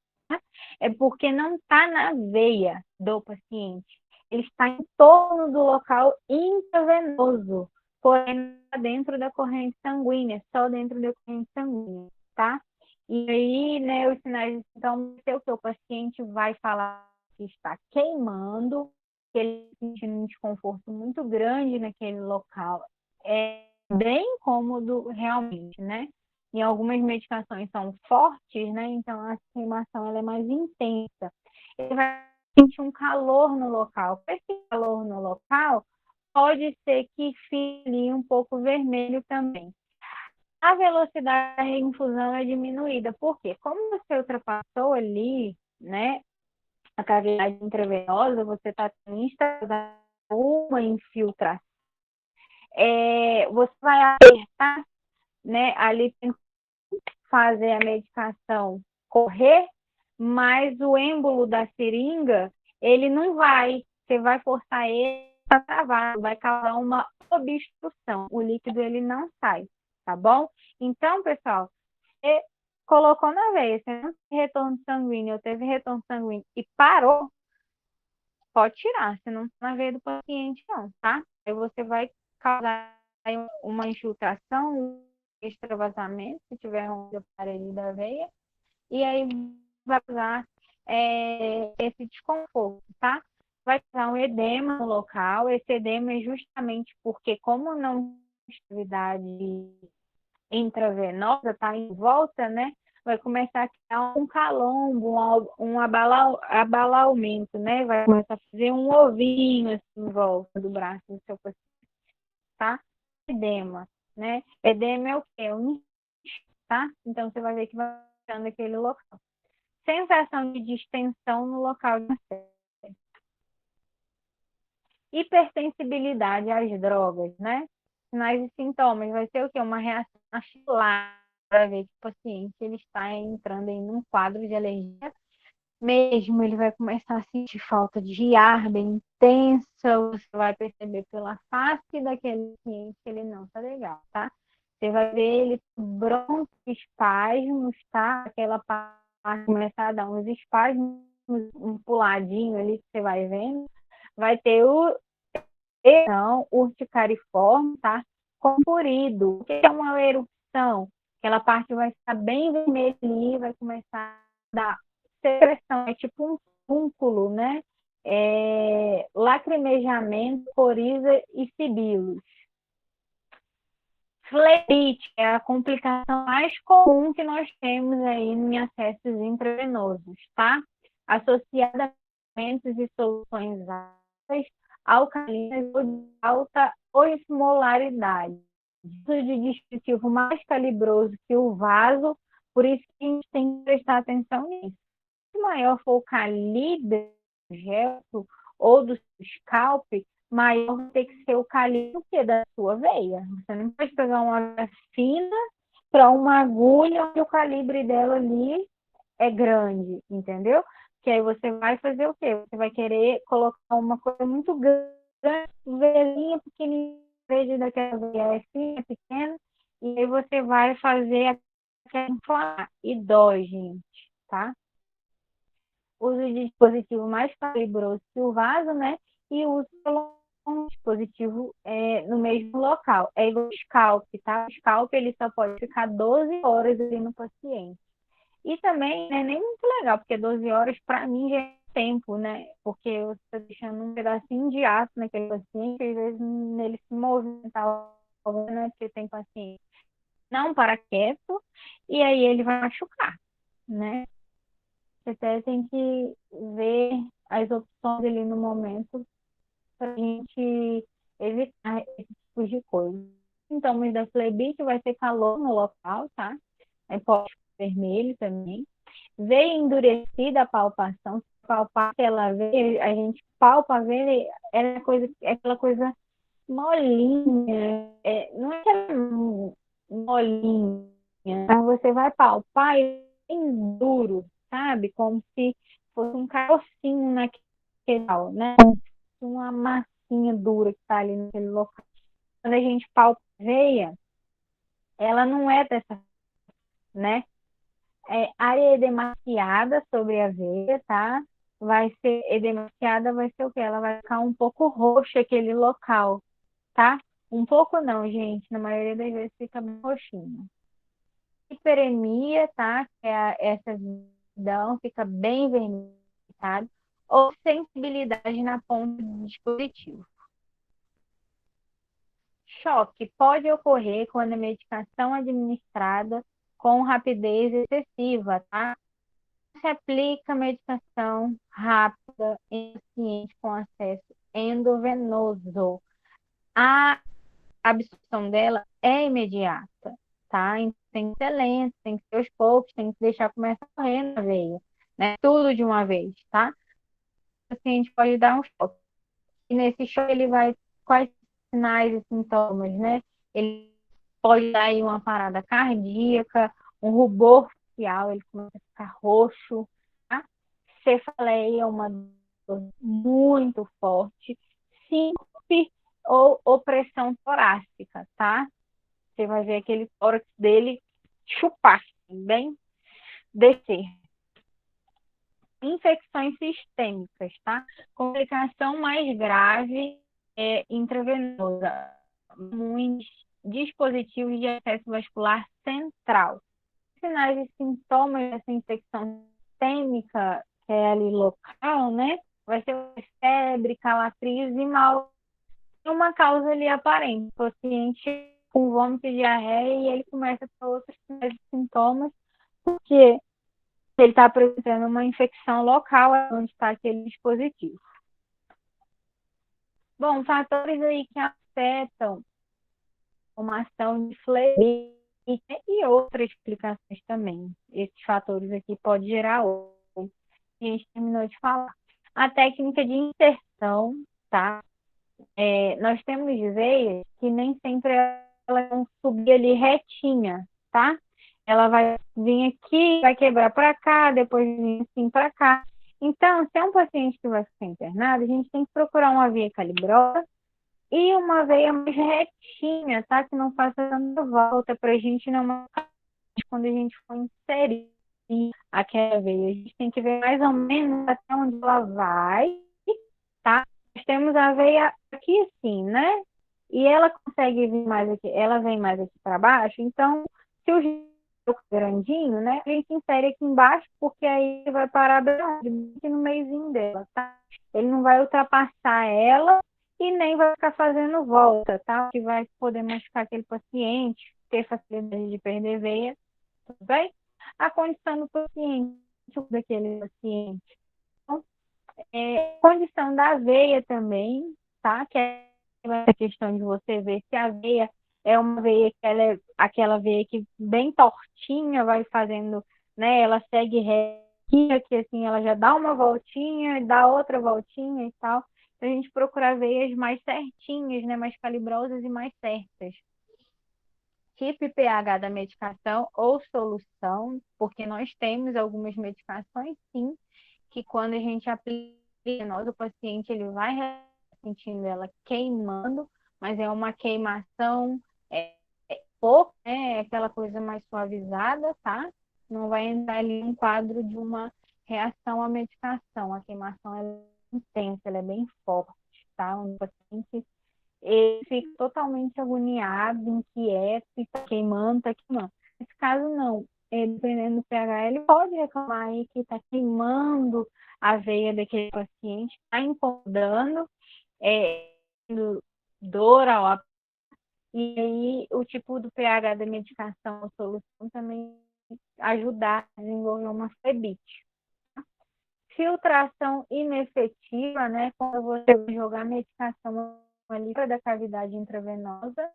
É porque não está na veia do paciente, ele está em torno do local intravenoso, porém dentro da corrente sanguínea, só dentro da corrente sanguínea, tá? E aí, né, os sinais de sintoma, o que o paciente vai falar que está queimando, que ele está sentindo um desconforto muito grande naquele local. É bem incômodo realmente, né? e algumas medicações são fortes, né? Então a queimação ela é mais intensa. Ele vai sentir um calor no local. Esse calor no local pode ser que fique um pouco vermelho também. A velocidade da infusão é diminuída. Por quê? Como você ultrapassou ali, né, a cavidade intravenosa, você está tendo uma infiltração. Você vai apertar, né, ali fazer a medicação correr, mas o êmbolo da seringa, ele não vai. Você vai forçar ele a travar, vai causar uma obstrução. O líquido ele não sai, tá bom? Então, pessoal, você colocou na veia, você não teve retorno sanguíneo, ou teve retorno sanguíneo e parou, pode tirar, você não está na veia do paciente, não, tá? Aí você vai causar uma infiltração, um extravasamento, se tiver um aparelho da veia, e aí vai causar esse desconforto, tá? Vai causar um edema no local. Esse edema é justamente porque, como não tem atividade intravenosa está em volta, né? Vai começar a criar um calombo, um abalamento, né? Vai começar a fazer um ovinho assim em volta do braço do seu paciente, tá? Edema, né? Edema é o quê? Tá? Então você vai ver que vai ficando aquele local. Sensação de distensão no local de acesso. Hipersensibilidade às drogas, né? Sinais e sintomas, vai ser o quê? Uma reação axilar, para ver que o paciente ele está entrando em um quadro de alergia mesmo, ele vai começar a sentir falta de ar bem intensa, você vai perceber pela face daquele paciente que ele não está legal, tá? Você vai ver ele broncoespasmos, tá? Aquela parte começar a dar uns espasmos, um puladinho ali que você vai vendo. Vai ter o erupção urticariforme, tá? Compurido. O que é uma erupção? Aquela parte vai ficar bem vermelha ali, vai começar a dar secreção, é tipo um fúnculo, né? Lacrimejamento, coriza e sibilos. Fleurite é a complicação mais comum que nós temos aí em acessos intravenosos, tá? Associada a alimentos e soluções ácidas, alcalinas ou de alta osmolaridade. Uso de dispositivo mais calibroso que o vaso, por isso que a gente tem que prestar atenção nisso. Se maior for o calibre do gesto ou do scalp, maior tem que ser o calibre da sua veia. Você não pode pegar uma agulha fina para uma agulha onde o calibre dela ali é grande, entendeu? Que aí você vai fazer o quê? Você vai querer colocar uma coisa muito grande, veiazinha pequenininha, veja daquela veia é fina, pequena, e aí você vai fazer aquela inflamar. E dói, gente, tá? Uso de dispositivo mais calibroso que o vaso, né? E uso um dispositivo no mesmo local. É igual o scalp, tá? O scalp ele só pode ficar 12 horas ali no paciente. E também não é nem muito legal, porque 12 horas para mim já é tempo, né? Porque você está deixando um pedacinho de aço naquele paciente, às vezes nele se movimentar, né? Porque tem paciente não para quieto, e aí ele vai machucar, né? Você até tem que ver as opções ali no momento para a gente evitar esse tipo de coisa. Sintomas da flebite vai ter calor no local, tá? Aí pode ficar vermelho também. Veia endurecida a palpação, se palpar aquela veia, a gente palpa a veia, é aquela coisa molinha, não é aquela molinha, mas você vai palpar e é bem duro, sabe? Como se fosse um carocinho naquele local, né? Como se fosse uma massinha dura que está ali naquele local. Quando a gente palpa a veia, ela não é dessa, né? Área edemaciada sobre a veia, tá? Vai ser edemaciada, vai ser o quê? Ela vai ficar um pouco roxa aquele local, tá? Um pouco não, gente. Na maioria das vezes fica bem roxinho. Hiperemia, tá? Que é essa visão, fica bem vermelha, tá? Ou sensibilidade na ponta do dispositivo. Choque pode ocorrer quando a medicação administrada com rapidez excessiva, tá? Se aplica medicação rápida em paciente com acesso endovenoso. A absorção dela é imediata, tá? Então, tem que ser lento, tem que ser aos poucos, tem que deixar começar a correr na veia, né? Tudo de uma vez, tá? O paciente pode dar um choque. E nesse choque ele vai, quais sinais e sintomas, né? Ele pode dar aí uma parada cardíaca, um rubor facial, ele começa a ficar roxo, tá? Cefaleia é uma dor muito forte, síncope ou opressão torácica, tá? Você vai ver aquele tórax dele chupar, bem descer. Infecções sistêmicas, tá? Complicação mais grave é intravenosa. Muitos dispositivos de acesso vascular central. Sinais e sintomas dessa infecção sistêmica, que é ali local, né? Vai ser febre, calafrios e mal. Uma causa ali aparente. O paciente com vômito e diarreia e ele começa a ter outros sinais e sintomas, porque ele está apresentando uma infecção local onde está aquele dispositivo. Bom, fatores aí que afetam uma ação de flebi e outras explicações também. Esses fatores aqui podem gerar outros. A gente terminou de falar. A técnica de inserção, tá? Nós temos veias que nem sempre elas vão subir ali retinha, tá? Ela vai vir aqui, vai quebrar para cá, depois vir assim para cá. Então, se é um paciente que vai ficar internado, a gente tem que procurar uma veia calibrosa e uma veia mais retinha, tá? Que não faça tanta volta para a gente não machucar quando a gente for inserir aquela veia. A gente tem que ver mais ou menos até onde ela vai, tá? Nós temos a veia aqui assim, né? E ela consegue vir mais aqui, ela vem mais aqui para baixo. Então, se o gelo é grandinho, né? A gente insere aqui embaixo, porque aí ele vai parar bem aqui no meiozinho dela, tá? Ele não vai ultrapassar ela e nem vai ficar fazendo volta, tá? Que vai poder machucar aquele paciente, ter facilidade de perder veia, tudo bem? A condição do paciente, daquele paciente. Então, condição da veia também, tá? Que é essa questão de você ver se a veia é uma veia que ela é aquela veia que bem tortinha, vai fazendo, né? Ela segue retinha, que assim, ela já dá uma voltinha, dá outra voltinha e tal. Então, a gente procura veias mais certinhas, né? Mais calibrosas e mais certas. Tipo e pH da medicação ou solução, porque nós temos algumas medicações, sim, que quando a gente aplica, nós, o paciente ele vai sentindo ela queimando, mas é uma queimação pouco, né? É aquela coisa mais suavizada, tá? Não vai entrar ali um quadro de uma reação à medicação. A queimação é intensa, ela é bem forte, tá? O paciente ele fica totalmente agoniado, inquieto, e tá queimando, tá queimando. Nesse caso, não. Dependendo do pH, ele pode reclamar aí que está queimando a veia daquele paciente, está incomodando, é, dor ao e aí o tipo do pH da medicação ou solução também ajudar a desenvolver uma flebite. Filtração inefetiva, né? Quando você vai jogar a medicação ali da cavidade intravenosa.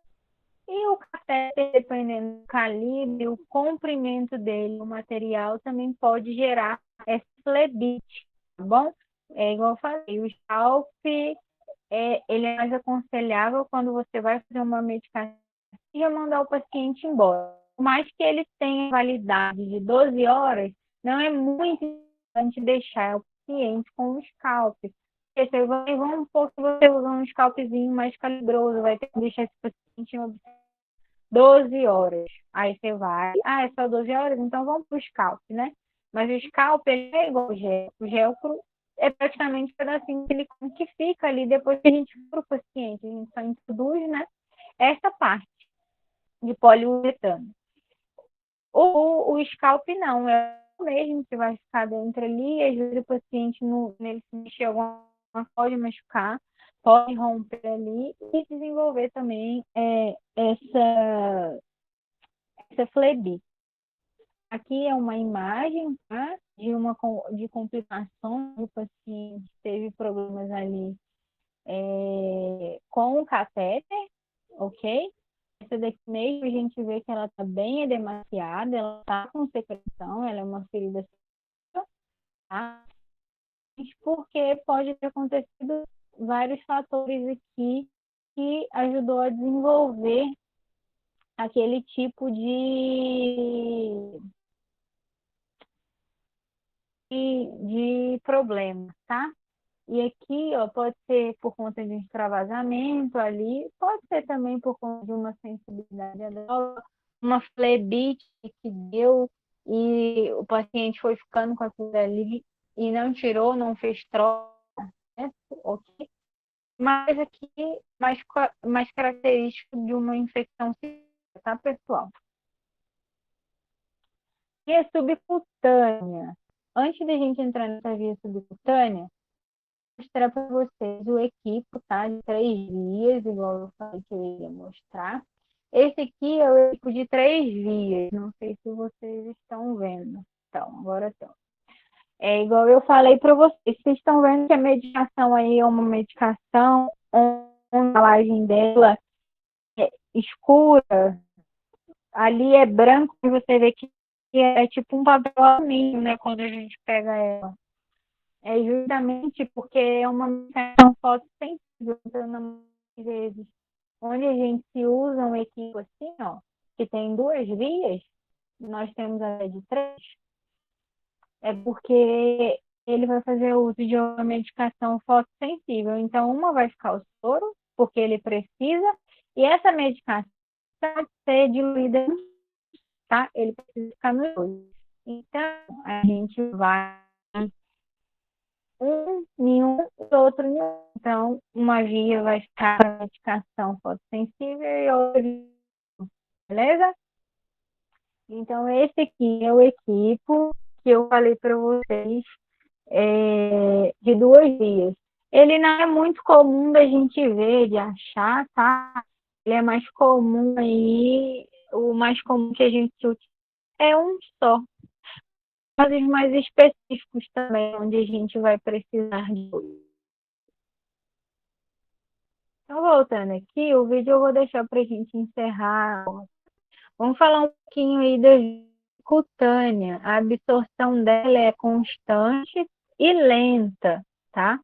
E o catéter, dependendo do calibre, o comprimento dele, o material, também pode gerar essa flebite, tá bom? É igual eu falei, o scalp, ele é mais aconselhável quando você vai fazer uma medicação e mandar o paciente embora. Por mais que ele tenha validade de 12 horas, não é muito importante deixar o paciente com o scalp. Porque você vai, vamos supor que você usa um scalpzinho mais calibroso, vai ter que deixar esse paciente em 12 horas. Aí você vai, é só 12 horas? Então vamos para o scalp, né? Mas o scalp ele é igual ao gel. O gel é praticamente um pedacinho de silicone que fica ali depois que a gente for para o paciente. A gente só introduz, né? Essa parte de poliuretano. O scalp não, é o mesmo que vai ficar dentro ali, às vezes o paciente nele se mexer alguma coisa, pode machucar, pode romper ali e desenvolver também essa flebite. Aqui é uma imagem, tá? De complicações, o paciente teve problemas ali com o catéter, ok? Essa daqui mesmo a gente vê que ela está bem edemaciada, ela está com secreção, ela é uma ferida, tá? Porque pode ter acontecido vários fatores aqui que ajudou a desenvolver aquele tipo de problema, tá? E aqui, ó, pode ser por conta de um extravasamento ali, pode ser também por conta de uma sensibilidade à droga, uma flebite que deu e o paciente foi ficando com aquilo ali e não tirou, não fez troca, né? Ok? Mas aqui, mais característico de uma infecção, tá, pessoal? E a subcutânea. Antes da gente entrar nessa via subcutânea, mostrar para vocês o equipo, tá? De 3 vias, igual eu falei que eu ia mostrar. Esse aqui é o equipo de 3 vias. Não sei se vocês estão vendo. Então, agora estão. É igual eu falei para vocês. Vocês estão vendo que a medicação aí é uma medicação, a embalagem dela é escura. Ali é branco e você vê que é tipo um papel alumínio, né? Quando a gente pega ela. É justamente porque é uma medicação fotossensível, então, na maioria das vezes, onde a gente se usa um equipo assim, ó, que tem 2 vias, nós temos a de 3, é porque ele vai fazer uso de uma medicação fotossensível. Então, uma vai ficar o soro, porque ele precisa, e essa medicação pode ser diluída, tá? Ele precisa ficar no olho. Então, a gente vai em um e outro em outro. Então, uma via vai ficar para medicação fotossensível e outra, beleza? Então, esse aqui é o equipo que eu falei para vocês, de 2 vias. Ele não é muito comum da gente ver, de achar, tá? Ele é mais comum aí, o mais comum que a gente utiliza é um só. Mas os mais específicos também, onde a gente vai precisar de dois. Então, voltando aqui, o vídeo eu vou deixar para a gente encerrar. Vamos falar um pouquinho aí da cutânea. A absorção dela é constante e lenta, tá?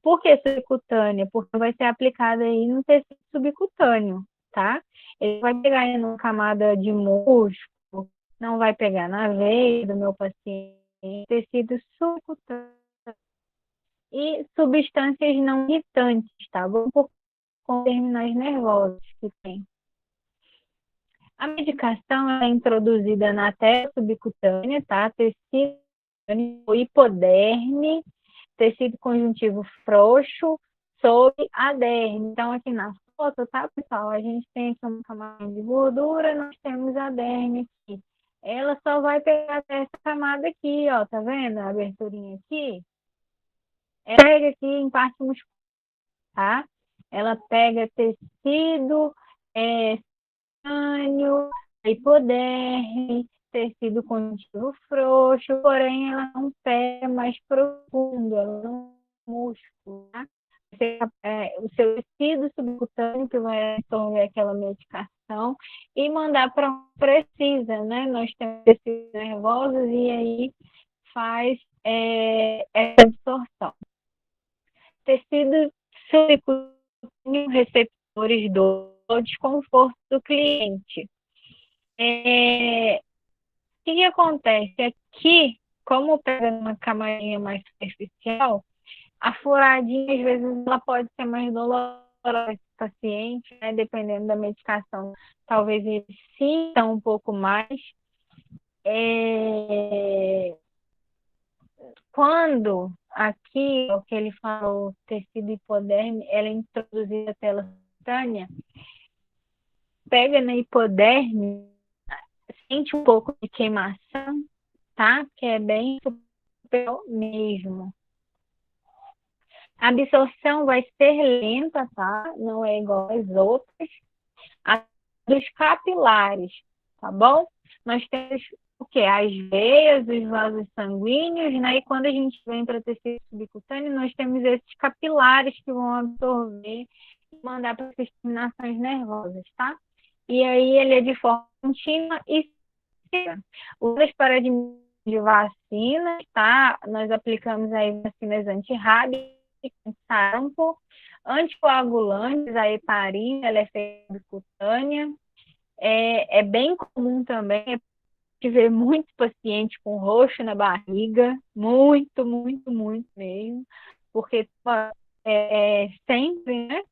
Por que subcutânea? Porque vai ser aplicada aí no tecido subcutâneo, tá? Ele vai pegar aí numa camada de músculo, não vai pegar na veia do meu paciente, tecido subcutâneo e substâncias não irritantes, tá bom? Com terminais nervosos que tem. A medicação é introduzida na tela subcutânea, tá? Tecido hipoderme, tecido conjuntivo frouxo, sob a derme. Então, aqui na foto, tá, pessoal? A gente tem aqui uma camada de gordura, nós temos a derme aqui. Ela só vai pegar essa camada aqui, ó, tá vendo? A aberturinha aqui. Ela pega aqui em parte muscular, tá? Ela pega tecido, cânio, hipoderme, tecido conjuntivo frouxo, porém ela não pega mais profundo, ela não é músculo, tá? O seu tecido subcutâneo que vai absorver aquela medicação e mandar para onde precisa, né? Nós temos tecidos nervosos e aí faz essa absorção. Tecido subcutâneo, receptores do desconforto do cliente. O que acontece? Aqui, como pega numa camarinha mais superficial, a furadinha, às vezes, ela pode ser mais dolorosa para esse paciente, né? Dependendo da medicação. Talvez ele sinta um pouco mais. Quando aqui, o que ele falou, tecido hipoderme, ela é introduzida pela cutânea, pega na hipoderme, sente um pouco de queimação, tá? Que é bem superficial mesmo. A absorção vai ser lenta, tá? Não é igual às outras. A dos capilares, tá bom? Nós temos o quê? As veias, os vasos sanguíneos, né? E quando a gente vem para tecido subcutâneo, nós temos esses capilares que vão absorver e mandar para as terminações nervosas, tá? E aí ele é de forma contínua e segura. Os paradigmas de vacinas, tá? Nós aplicamos aí vacinas antirrábica, sarampo, anticoagulantes, a heparina, ela é feita subcutânea. É bem comum também de ver muitos pacientes com roxo na barriga, muito, muito, muito mesmo, porque sempre, né?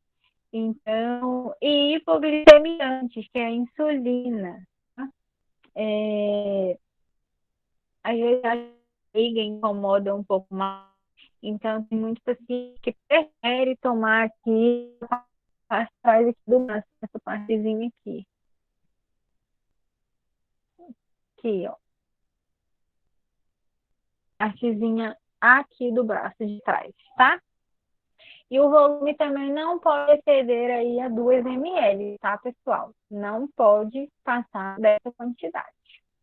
Então, e hipoglicemiantes, que é a insulina. Tá? Às vezes a barriga incomoda um pouco mais, então tem muitos pacientes que preferem tomar aqui, atrás aqui do braço, essa partezinha aqui, ó. Partezinha aqui do braço de trás, tá? E o volume também não pode exceder aí a 2 ml, tá, pessoal? Não pode passar dessa quantidade.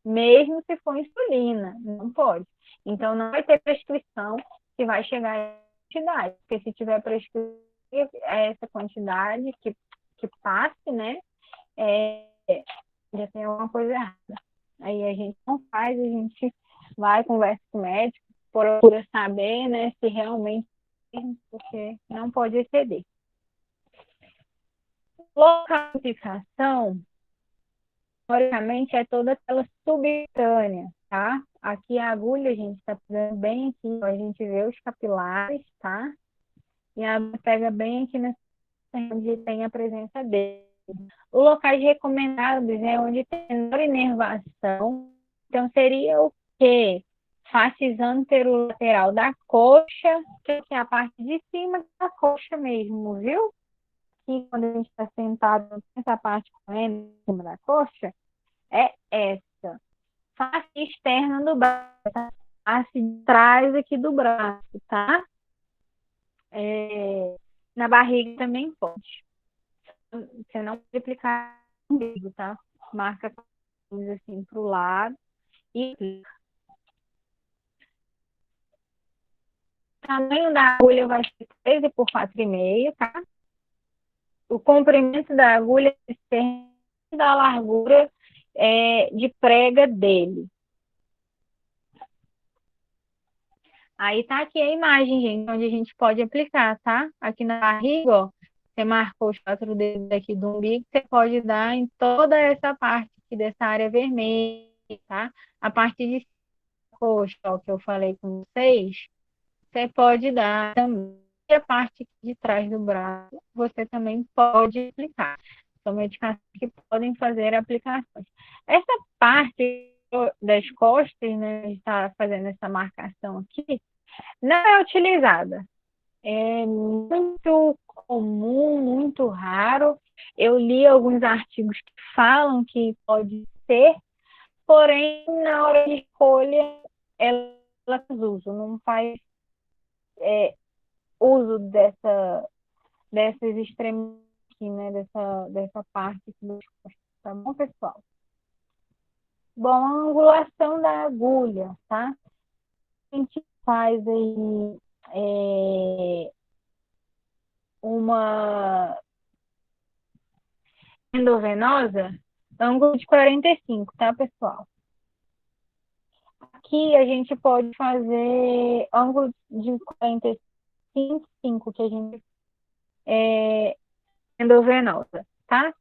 Mesmo se for insulina, não pode. Então, não vai ter prescrição que vai chegar a essa quantidade. Porque se tiver prescrição essa quantidade que passe, né? Já tem alguma coisa errada. Aí a gente não faz, a gente vai, conversa com o médico, procura saber, né, se realmente, porque não pode exceder. Localização, teoricamente, é toda aquela subcutânea, tá? Aqui a agulha, a gente está pegando bem aqui, ó, a gente vê os capilares, tá? E a agulha pega bem aqui nessa onde tem a presença dele. Os locais recomendados é onde tem menor inervação. Então, seria o quê? Faces anterolateral da coxa, que é a parte de cima da coxa mesmo, viu? E quando a gente está sentado nessa parte correndo em cima da coxa, é essa. Face externa do braço, face de trás aqui do braço, tá? Na barriga também pode. Você não pode aplicar no umbigo, tá? Marca assim pro lado e o tamanho da agulha vai ser 13 por 4,5, tá? O comprimento da agulha é da largura de prega dele. Aí tá aqui a imagem, gente, onde a gente pode aplicar, tá? Aqui na barriga, ó, você marcou os 4 dedos aqui do umbigo, você pode dar em toda essa parte aqui dessa área vermelha, tá? A parte de coxa, ó, que eu falei com vocês, você pode dar também. E a parte de trás do braço, você também pode aplicar. São medicações que podem fazer aplicações. Essa parte das costas, né, a gente está fazendo essa marcação aqui, não é utilizada. É muito comum, muito raro. Eu li alguns artigos que falam que pode ser, porém, na hora de escolha, ela faz uso, não faz uso dessas extremidades, né, dessa parte dos costas, tá bom, pessoal? Bom, a angulação da agulha, tá? A gente faz aí uma endovenosa, ângulo de 45, tá, pessoal? Aqui a gente pode fazer ângulo de 45, que a gente endovenosa, tá?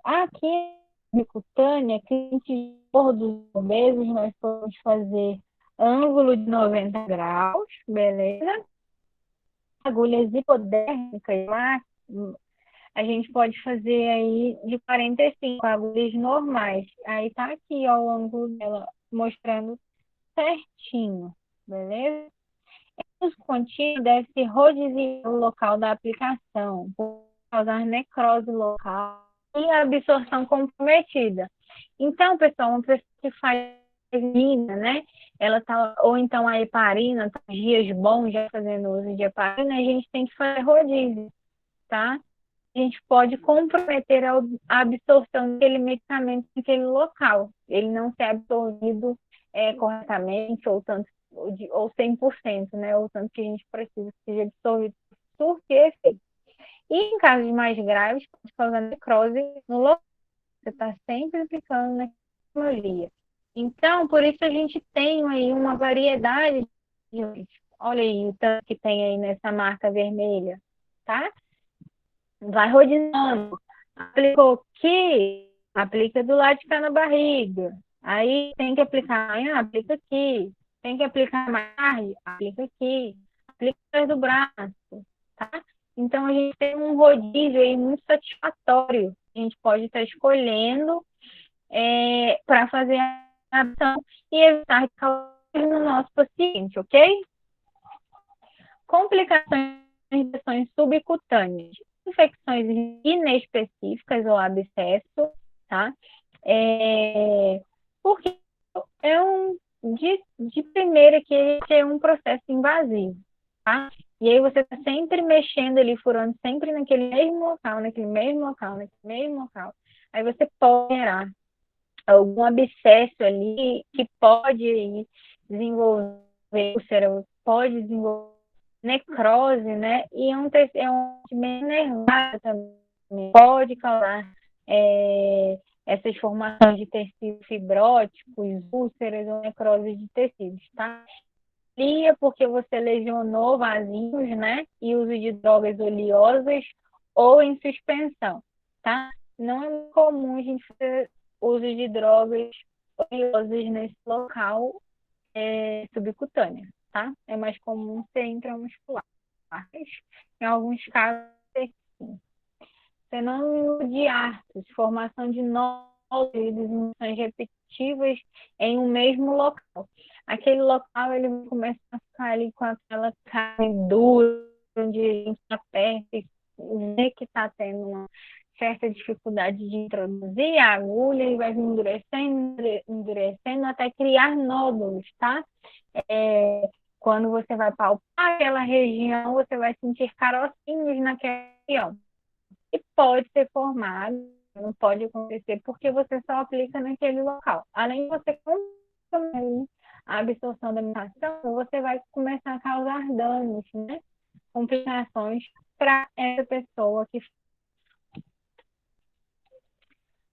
Aqui subcutânea, cliente gordos obesos, nós podemos fazer ângulo de 90 graus, beleza? Agulhas hipodérmicas, lá, a gente pode fazer aí de 45, agulhas normais. Aí tá aqui, ó, o ângulo dela mostrando certinho, beleza? O uso contínuo deve se rodiziar o local da aplicação, por causar necrose local e absorção comprometida. Então, pessoal, uma pessoa que faz heparina, né? Ela tá, ou então a heparina, tá dias bons já fazendo uso de heparina, a gente tem que fazer rodízio, tá? a gente pode comprometer a absorção daquele medicamento naquele local. Ele não ser absorvido corretamente, ou tanto, ou 100%, né? Ou tanto que a gente precisa que seja absorvido por que efeito. E em casos mais graves, pode causar necrose no local. Você está sempre aplicando naquela via. Então, por isso a gente tem aí uma variedade de... Olha aí o tanto que tem aí nessa marca vermelha, tá? Vai rodando. Aplicou aqui, aplica do lado de cá na barriga. Aí tem que aplicar amanhã, aplica aqui. Tem que aplicar mais tarde, aplica aqui. Aplica atrás do braço, tá? Então a gente tem um rodízio aí muito satisfatório. A gente pode estar escolhendo para fazer a ação e evitar causas no nosso paciente, ok? Complicações de infecções subcutâneas, infecções inespecíficas ou abscesso, tá? Porque de primeira que é um processo invasivo, tá? E aí você está sempre mexendo ali, furando sempre naquele mesmo local, naquele mesmo local, naquele mesmo local. Aí você pode gerar algum abscesso ali que pode desenvolver úlcera, pode desenvolver necrose, né? E é um meio nervado também. Pode causar essas formações de tecidos fibróticos, úlceras ou necrose de tecidos, tá? Porque você lesionou vasinhos, né? E uso de drogas oleosas ou em suspensão, tá? Não é muito comum a gente fazer uso de drogas oleosas nesse local subcutâneo, tá? É mais comum ser intramuscular. Mas, em alguns casos, sim. Fenômeno de artos, formação de nódulos e disfunções repetitivas em um mesmo local. Aquele local ele começa a ficar ali com aquela carne dura, onde a gente aperta e vê que está tendo uma certa dificuldade de introduzir a agulha e vai endurecendo, endurecendo até criar nódulos, tá? Quando você vai palpar aquela região, você vai sentir carocinhos naquela região. E pode ser formado, não pode acontecer, porque você só aplica naquele local. Além de você consumir a absorção da medicação, você vai começar a causar danos, né? Complicações para essa pessoa que...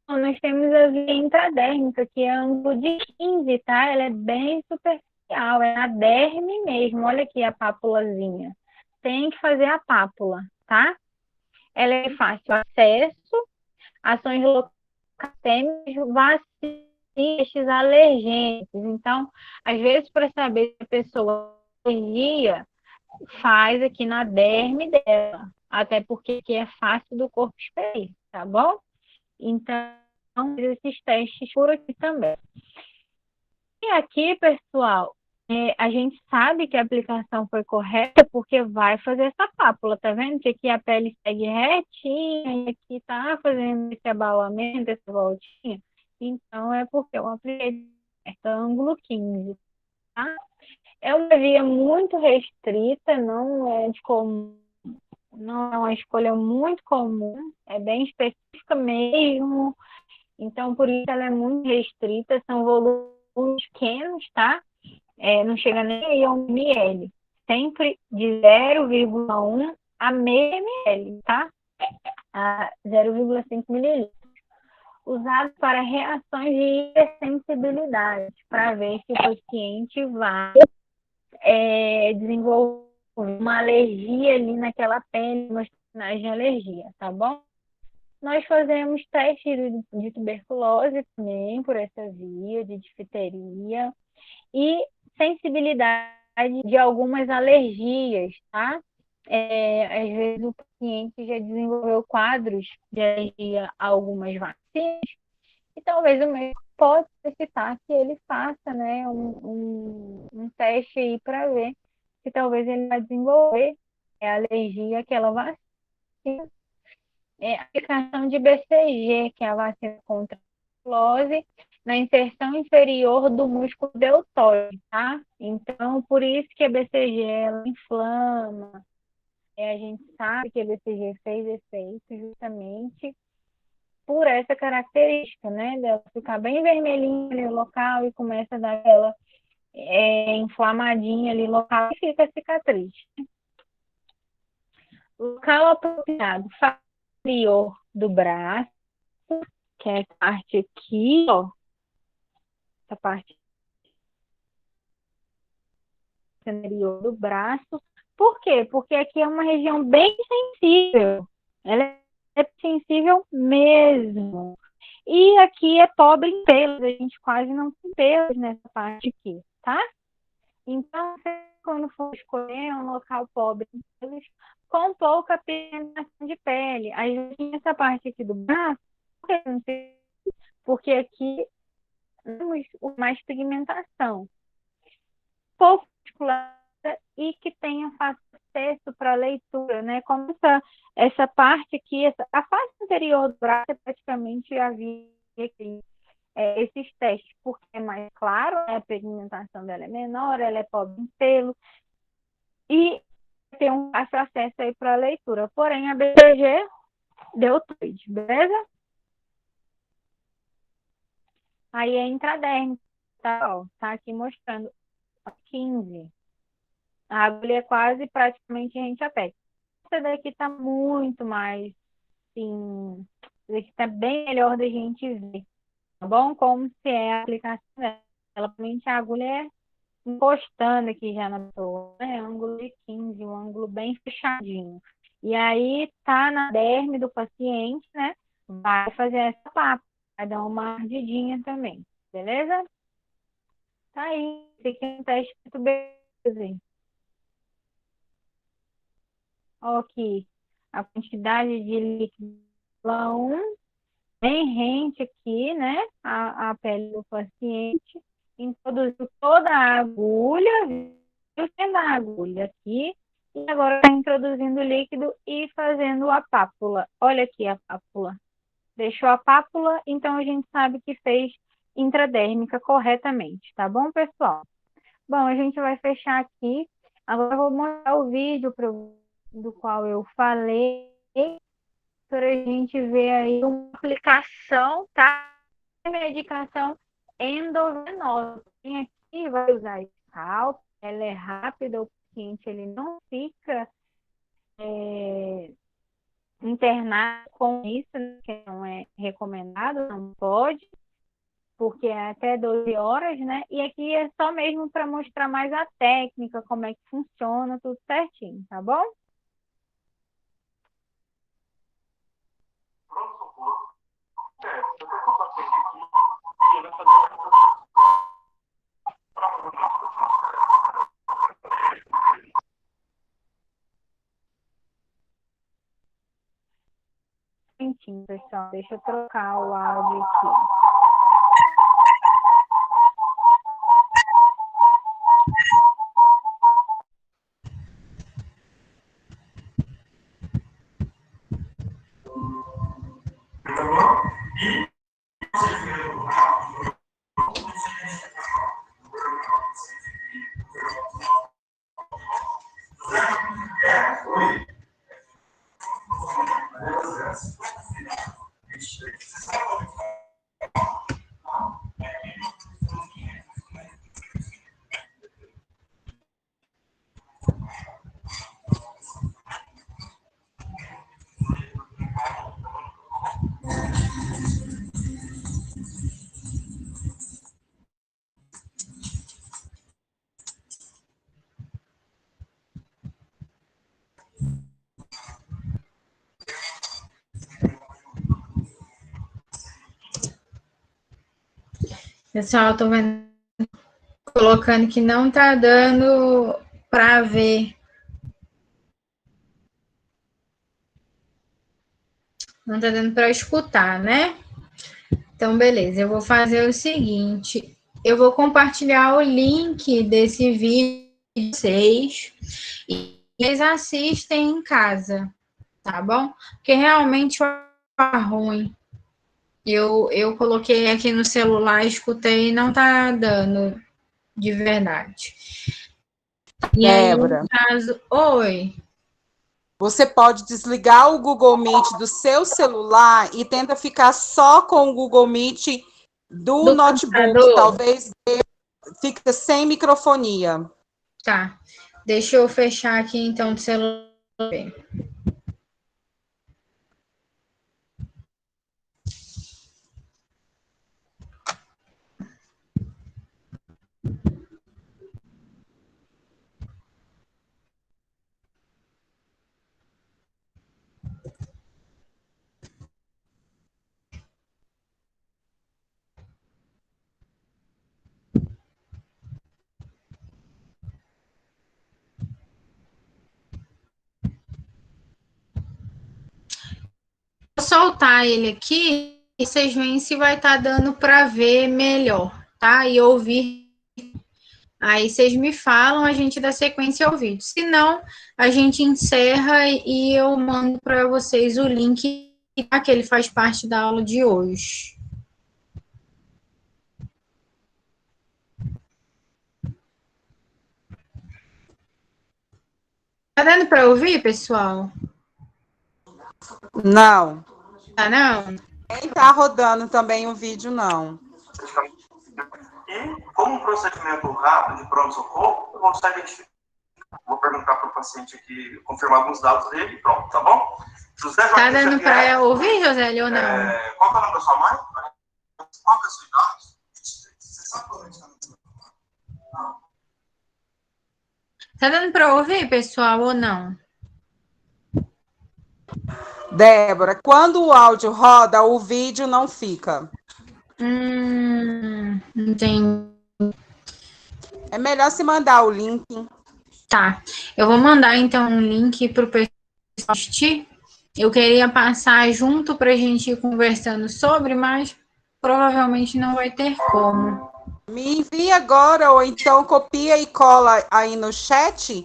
Então, nós temos a via intradérmica, que é ângulo de 15, tá? Ela é bem superficial, é a derme mesmo. Olha aqui a pápulazinha. Tem que fazer a pápula, tá? Ela é fácil acesso, ações locais, vacinas, alergênicos. Então, às vezes, para saber se a pessoa tem alergia, faz aqui na derme dela, até porque aqui é fácil do corpo expelir, tá bom? Então, esses testes por aqui também. E aqui, pessoal, a gente sabe que a aplicação foi correta porque vai fazer essa pápula, tá vendo? Que aqui a pele segue retinha e aqui tá fazendo esse abalamento, essa voltinha. Então, é porque eu apliquei ângulo 15, tá? É uma via muito restrita, não é de comum, não é uma escolha muito comum, é bem específica mesmo. Então, por isso ela é muito restrita, são volumes pequenos, tá? Não chega nem a 1 ml. Sempre de 0,1 a meio ml, tá? A 0,5 mililitros. Usado para reações de hipersensibilidade, para ver se o paciente vai desenvolver uma alergia ali naquela pele, uma sinais de alergia, tá bom? Nós fazemos testes de tuberculose também por essa via, de difteria e sensibilidade de algumas alergias, tá? Às vezes o paciente já desenvolveu quadros de alergia a algumas vacinas e talvez o médico possa solicitar que ele faça, né, um teste aí para ver se talvez ele vai desenvolver alergia àquela vacina. A aplicação de BCG, que é a vacina contra a tuberculose, na inserção inferior do músculo deltóide, tá? Então, por isso que a BCG ela inflama, A gente sabe que a BCG fez efeito justamente por essa característica, né? Dela ficar bem vermelhinha ali no local e começa a dar aquela inflamadinha ali no local e fica a cicatriz. Local apropriado, inferior do braço, que é a parte aqui, ó. Essa parte inferior do braço. Por quê? Porque aqui é uma região bem sensível. Ela é sensível mesmo. E aqui é pobre em pelos, a gente quase não tem pelos nessa parte aqui, tá? Então, quando for escolher um local pobre em pelos, com pouca pigmentação de pele. Aí, essa parte aqui do braço, porque aqui temos mais pigmentação. Pouco musculada e que tenha fácil acesso para leitura, né? Como essa parte aqui, a face anterior do braço, praticamente havia aqui esses testes, porque é mais claro, né? A pigmentação dela é menor, ela é pobre em pelo e tem um fácil acesso aí para a leitura. Porém, a BCG deu tudo, beleza? Aí é intradérmica, tá? Ó, tá aqui mostrando 15. A agulha é quase praticamente a gente aperta. Essa daqui tá muito mais, sim, essa daqui tá bem melhor da gente ver, tá bom? Como se é a aplicação dela. Realmente a agulha é encostando aqui já na pessoa, né? Ângulo de 15, um ângulo bem fechadinho. E aí tá na derme do paciente, né? Vai fazer essa papa, vai dar uma ardidinha também, beleza? Tá aí, esse aqui é um teste muito bem. Aqui, a quantidade de líquido 1, bem rente aqui, né? A pele do paciente. Introduziu toda a agulha, viu sendo a agulha aqui. E agora está introduzindo o líquido e fazendo a pápula. Olha aqui a pápula. Deixou a pápula, então a gente sabe que fez intradérmica corretamente, tá bom, pessoal? Bom, a gente vai fechar aqui. Agora eu vou mostrar o vídeo do qual eu falei, para a gente ver aí uma aplicação, tá? Medicação endovenosa. Quem aqui vai usar scalp, ela é rápida, o paciente ele não fica internado com isso, que não é recomendado, não pode, porque é até 12 horas, né? E aqui é só mesmo para mostrar mais a técnica, como é que funciona, tudo certinho, tá bom? Certinho, pessoal. Deixa eu trocar o áudio aqui. Pessoal, tô vendo, colocando que não tá dando para ver. Não tá dando para escutar, né? Então, beleza. Eu vou fazer o seguinte. Eu vou compartilhar o link desse vídeo de vocês e eles assistem em casa, tá bom? Porque realmente tá ruim. Eu coloquei aqui no celular, escutei e não tá dando de verdade. E aí, no Débora, caso... Oi. Você pode desligar o Google Meet do seu celular e tenta ficar só com o Google Meet do notebook. Computador? Talvez fique sem microfonia. Tá. Deixa eu fechar aqui, então, do celular. Vou soltar ele aqui e vocês veem se vai estar dando para ver melhor, tá? E ouvir. Aí vocês me falam, a gente dá sequência ao vídeo. Se não, a gente encerra e eu mando para vocês o link, tá? Que ele faz parte da aula de hoje. Tá dando para ouvir, pessoal? Não. Tá não? Nem tá rodando também o vídeo, não. E, como um procedimento rápido de pronto-socorro, eu vou só identificar. Vou perguntar para o paciente aqui, confirmar alguns dados dele e pronto, tá bom? José Joaquim Tá dando Xavier, para ouvir, José, ou não? qual é o nome da sua mãe? Qual é a sua idade? Você sabe qual é a idade? Não. Tá dando para ouvir, pessoal, ou não? Débora, quando o áudio roda, o vídeo não fica. Entendi. É melhor se mandar o link. Tá. Eu vou mandar, então, um link para o pessoal assistir. Eu queria passar junto para a gente ir conversando sobre, mas provavelmente não vai ter como. Me envia agora, ou então copia e cola aí no chat,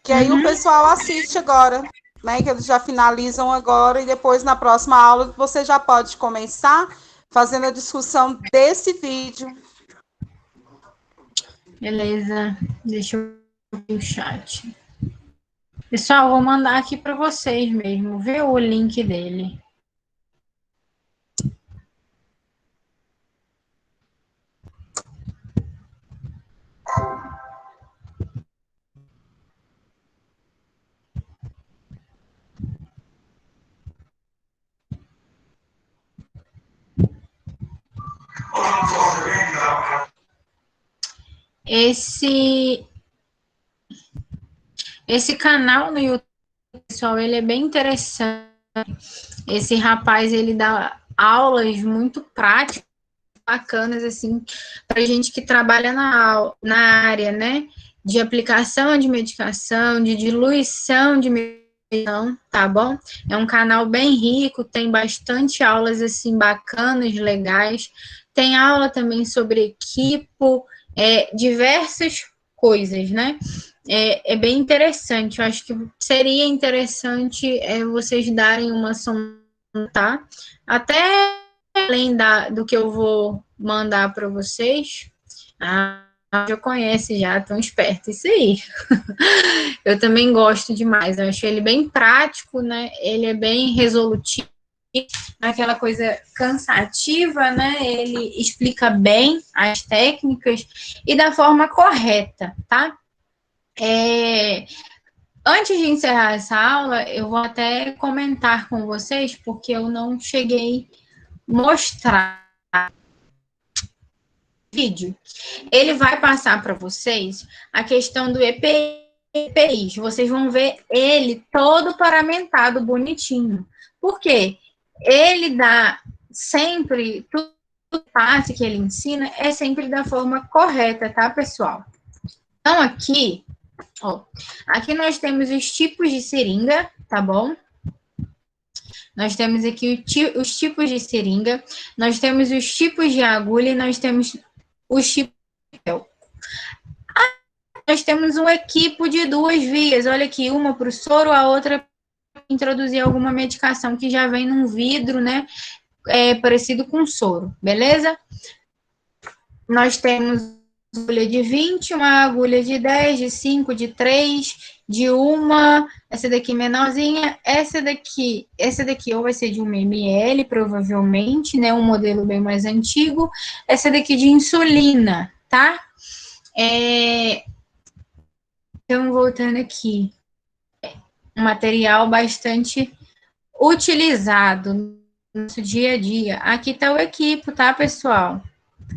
que aí o pessoal assiste agora, né? Que eles já finalizam agora e depois na próxima aula você já pode começar fazendo a discussão desse vídeo. Beleza. Deixa eu ver o chat. Pessoal, vou mandar aqui para vocês mesmo, ver o link dele. Esse canal no YouTube, pessoal, ele é bem interessante. Esse rapaz, ele dá aulas muito práticas, bacanas, assim, para gente que trabalha na área, né? De aplicação de medicação, de diluição de medicação, tá bom? É um canal bem rico, tem bastante aulas, assim, bacanas, legais. Tem aula também sobre equipo, diversas coisas, né? É bem interessante. Eu acho que seria interessante vocês darem uma sondada, tá? Até além do que eu vou mandar para vocês. Já conhece, já, tão esperto, isso aí. Eu também gosto demais, eu acho ele bem prático, né? Ele é bem resolutivo, aquela coisa cansativa, né? Ele explica bem as técnicas e da forma correta, tá? Antes de encerrar essa aula, eu vou até comentar com vocês, porque eu não cheguei a mostrar o vídeo. Ele vai passar para vocês a questão do EPIs. Vocês vão ver ele todo paramentado, bonitinho. Por quê? Ele dá sempre, tudo que ele ensina é sempre da forma correta, tá, pessoal? Então, aqui, ó, aqui nós temos os tipos de seringa, tá bom? Nós temos aqui os tipos de seringa, nós temos os tipos de agulha e nós temos os tipos de papel. Nós temos um equipo de 2 vias, olha aqui, uma para o soro, a outra para introduzir alguma medicação que já vem num vidro, né, parecido com soro, beleza? Nós temos uma agulha de 20, uma agulha de 10, de 5, de 3 de uma, essa daqui menorzinha, essa daqui ou vai ser de 1 ml, provavelmente, né, um modelo bem mais antigo, essa daqui de insulina, tá? Então, voltando aqui, um material bastante utilizado no nosso dia a dia. Aqui tá o equipo, tá, pessoal?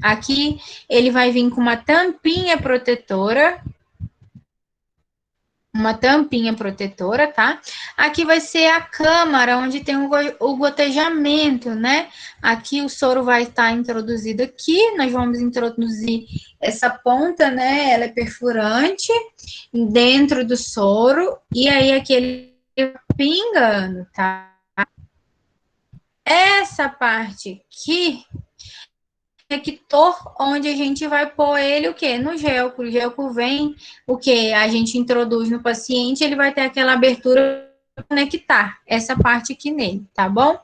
Aqui ele vai vir com uma tampinha protetora, tá? Aqui vai ser a câmara onde tem o gotejamento, né? Aqui o soro vai estar introduzido aqui, nós vamos introduzir essa ponta, né? Ela é perfurante dentro do soro, e aí aqui ele pingando, tá? Essa parte aqui conector, onde a gente vai pôr ele o quê? No gelco. O gelco vem, o que a gente introduz no paciente, ele vai ter aquela abertura para conectar essa parte aqui nele, tá bom?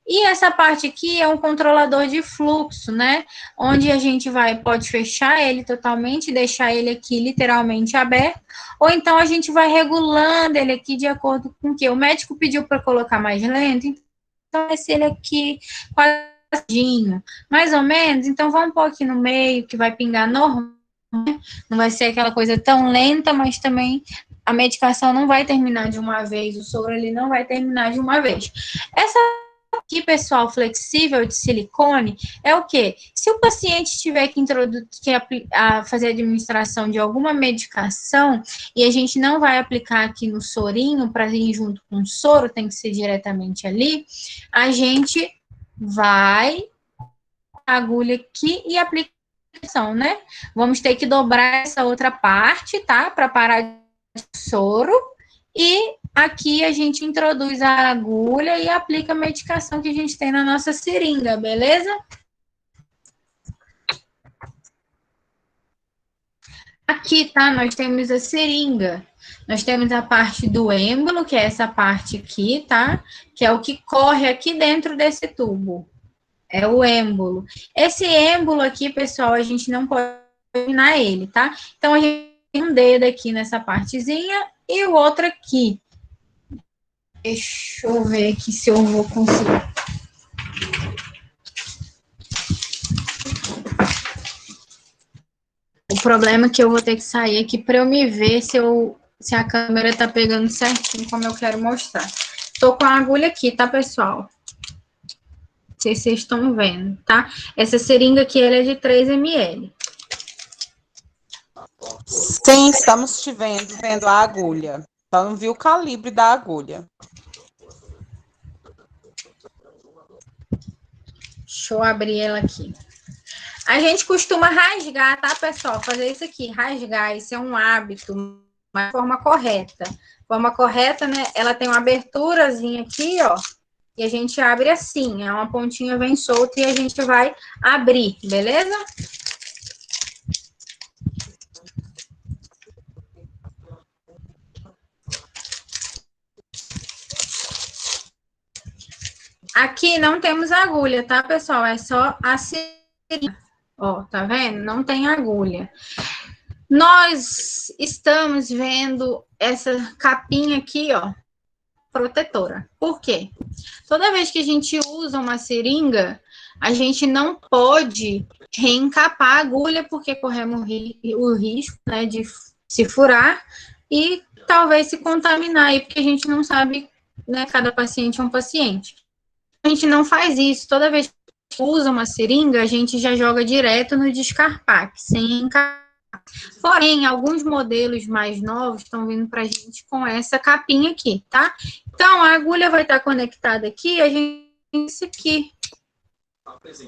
E essa parte aqui é um controlador de fluxo, né? Onde a gente pode fechar ele totalmente, deixar ele aqui literalmente aberto, ou então a gente vai regulando ele aqui de acordo com o que o médico pediu para colocar mais lento, então vai ser ele aqui quadradinho, mais ou menos. Então vamos pôr aqui no meio, que vai pingar normal, não vai ser aquela coisa tão lenta, mas também a medicação não vai terminar de uma vez, o soro ele não vai terminar de uma vez. Essa aqui, pessoal, flexível de silicone, é o quê? Se o paciente tiver que fazer a administração de alguma medicação e a gente não vai aplicar aqui no sorinho para ir junto com o soro, tem que ser diretamente ali, a gente vai a agulha aqui e aplica a aplicação, né? Vamos ter que dobrar essa outra parte, tá? Para parar de soro. E aqui a gente introduz a agulha e aplica a medicação que a gente tem na nossa seringa, beleza? Aqui, tá? Nós temos a seringa. Nós temos a parte do êmbolo, que é essa parte aqui, tá? Que é o que corre aqui dentro desse tubo. É o êmbolo. Esse êmbolo aqui, pessoal, a gente não pode eliminar ele, tá? Então, a gente tem um dedo aqui nessa partezinha e o outro aqui. Deixa eu ver aqui se eu vou conseguir. O problema é que eu vou ter que sair aqui para eu me ver se a câmera tá pegando certinho como eu quero mostrar. Tô com a agulha aqui, tá, pessoal? Não sei se vocês estão vendo, tá? Essa seringa aqui, ela é de 3 ml. Sim, estamos te vendo a agulha. Só não viu o calibre da agulha. Deixa eu abrir ela aqui. A gente costuma rasgar, tá, pessoal? Fazer isso aqui, rasgar. Isso é um hábito, mas de forma correta. Forma correta, né? Ela tem uma aberturazinha aqui, ó. E a gente abre assim. Uma pontinha vem solta e a gente vai abrir, beleza? Aqui não temos agulha, tá, pessoal? É só a seringa. Ó, tá vendo? Não tem agulha. Nós estamos vendo essa capinha aqui, ó, protetora. Por quê? Toda vez que a gente usa uma seringa, a gente não pode reencapar a agulha, porque corremos o risco, né, de se furar e talvez se contaminar aí, porque a gente não sabe, né, cada paciente é um paciente. A gente não faz isso. Toda vez que usa uma seringa, a gente já joga direto no descarpac, sem encapar. Porém, alguns modelos mais novos estão vindo para a gente com essa capinha aqui, tá? Então, a agulha vai estar conectada aqui, a gente isso aqui.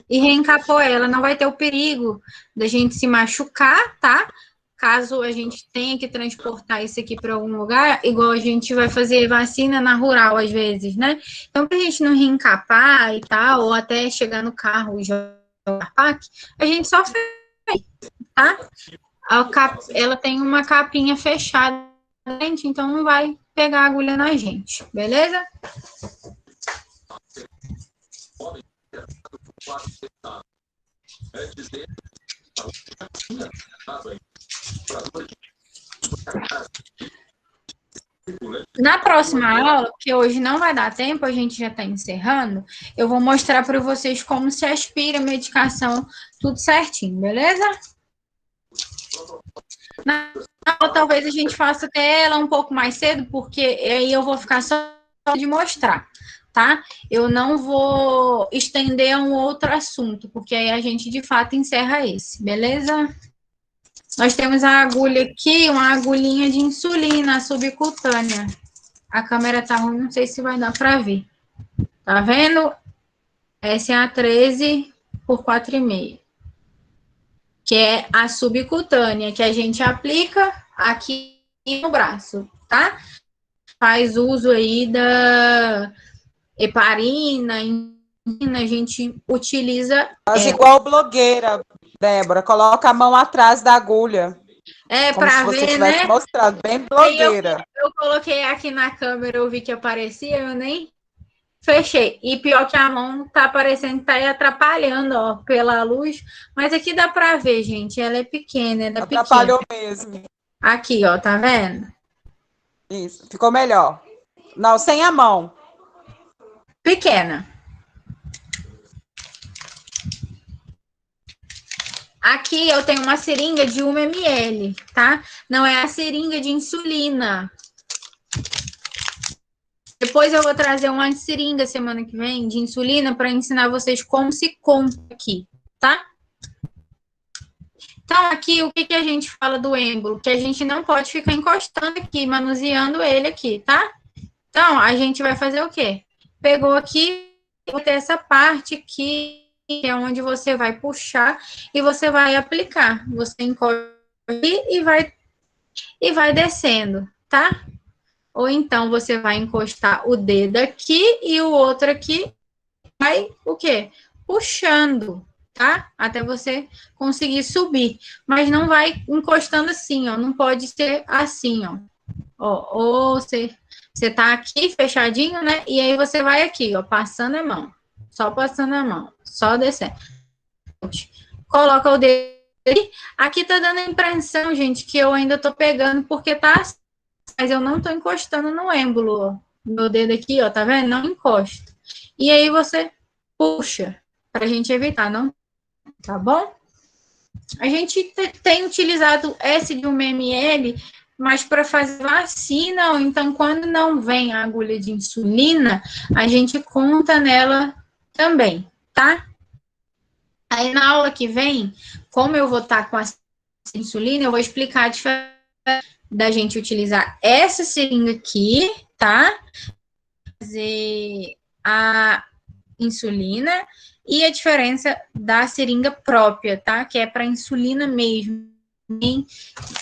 E reencapou ela, não vai ter o perigo da gente se machucar, tá? Caso a gente tenha que transportar isso aqui para algum lugar, igual a gente vai fazer vacina na rural, às vezes, né? Então, para a gente não reencapar e tal, ou até chegar no carro e jogar pack, a gente só fez, tá? Ela tem uma capinha fechada, então não vai pegar a agulha na gente, beleza? Na próxima aula, que hoje não vai dar tempo, a gente já está encerrando, eu vou mostrar para vocês como se aspira a medicação, tudo certinho, beleza? Na aula, talvez a gente faça até ela um pouco mais cedo, porque aí eu vou ficar só de mostrar, tá? Eu não vou estender a um outro assunto, porque aí a gente, de fato, encerra esse, beleza? Nós temos a agulha aqui, uma agulhinha de insulina subcutânea. A câmera tá ruim, não sei se vai dar para ver. Tá vendo? Essa é a 13 por 4,5. Que é a subcutânea, que a gente aplica aqui no braço, tá? Faz uso aí da heparina, a gente utiliza... Faz igual blogueira, Débora, coloca a mão atrás da agulha. Como para se você ver, estivesse né? mostrando, bem blogueira. Eu coloquei aqui na câmera, eu vi que aparecia, eu nem fechei. E pior que a mão tá parecendo que tá atrapalhando, ó, pela luz. Mas aqui dá pra ver, gente. Ela é pequena, ela é Atrapalhou pequena. mesmo. Aqui, ó, tá vendo? Isso, ficou melhor. Não, sem a mão. Pequena. Aqui eu tenho uma seringa de 1 ml, tá? Não é a seringa de insulina. Depois eu vou trazer uma seringa semana que vem de insulina para ensinar vocês como se compra aqui, tá? Então, aqui, o que a gente fala do êmbolo? Que a gente não pode ficar encostando aqui, manuseando ele aqui, tá? Então, a gente vai fazer o quê? Pegou aqui, vou ter essa parte aqui, que é onde você vai puxar e você vai aplicar. Você encosta aqui e vai descendo, tá? Ou então, você vai encostar o dedo aqui e o outro aqui vai, o quê? Puxando, tá? Até você conseguir subir. Mas não vai encostando assim, ó. Não pode ser assim, ó. Ou você tá aqui fechadinho, né? E aí você vai aqui, ó, passando a mão. Só passando a mão. Só descendo. Coloca o dedo aqui. Aqui tá dando a impressão, gente, que eu ainda tô pegando porque tá assim. Mas eu não tô encostando no êmbolo, ó. Meu dedo aqui, ó, tá vendo? Não encosta. E aí você puxa, pra gente evitar, não? Tá bom? A gente tem utilizado esse de 1 ml, mas para fazer vacina, ou então quando não vem a agulha de insulina, a gente conta nela também, tá? Aí na aula que vem, como eu vou estar com a insulina, eu vou explicar a diferença da gente utilizar essa seringa aqui, tá? Fazer a insulina e a diferença da seringa própria, tá? Que é para insulina mesmo.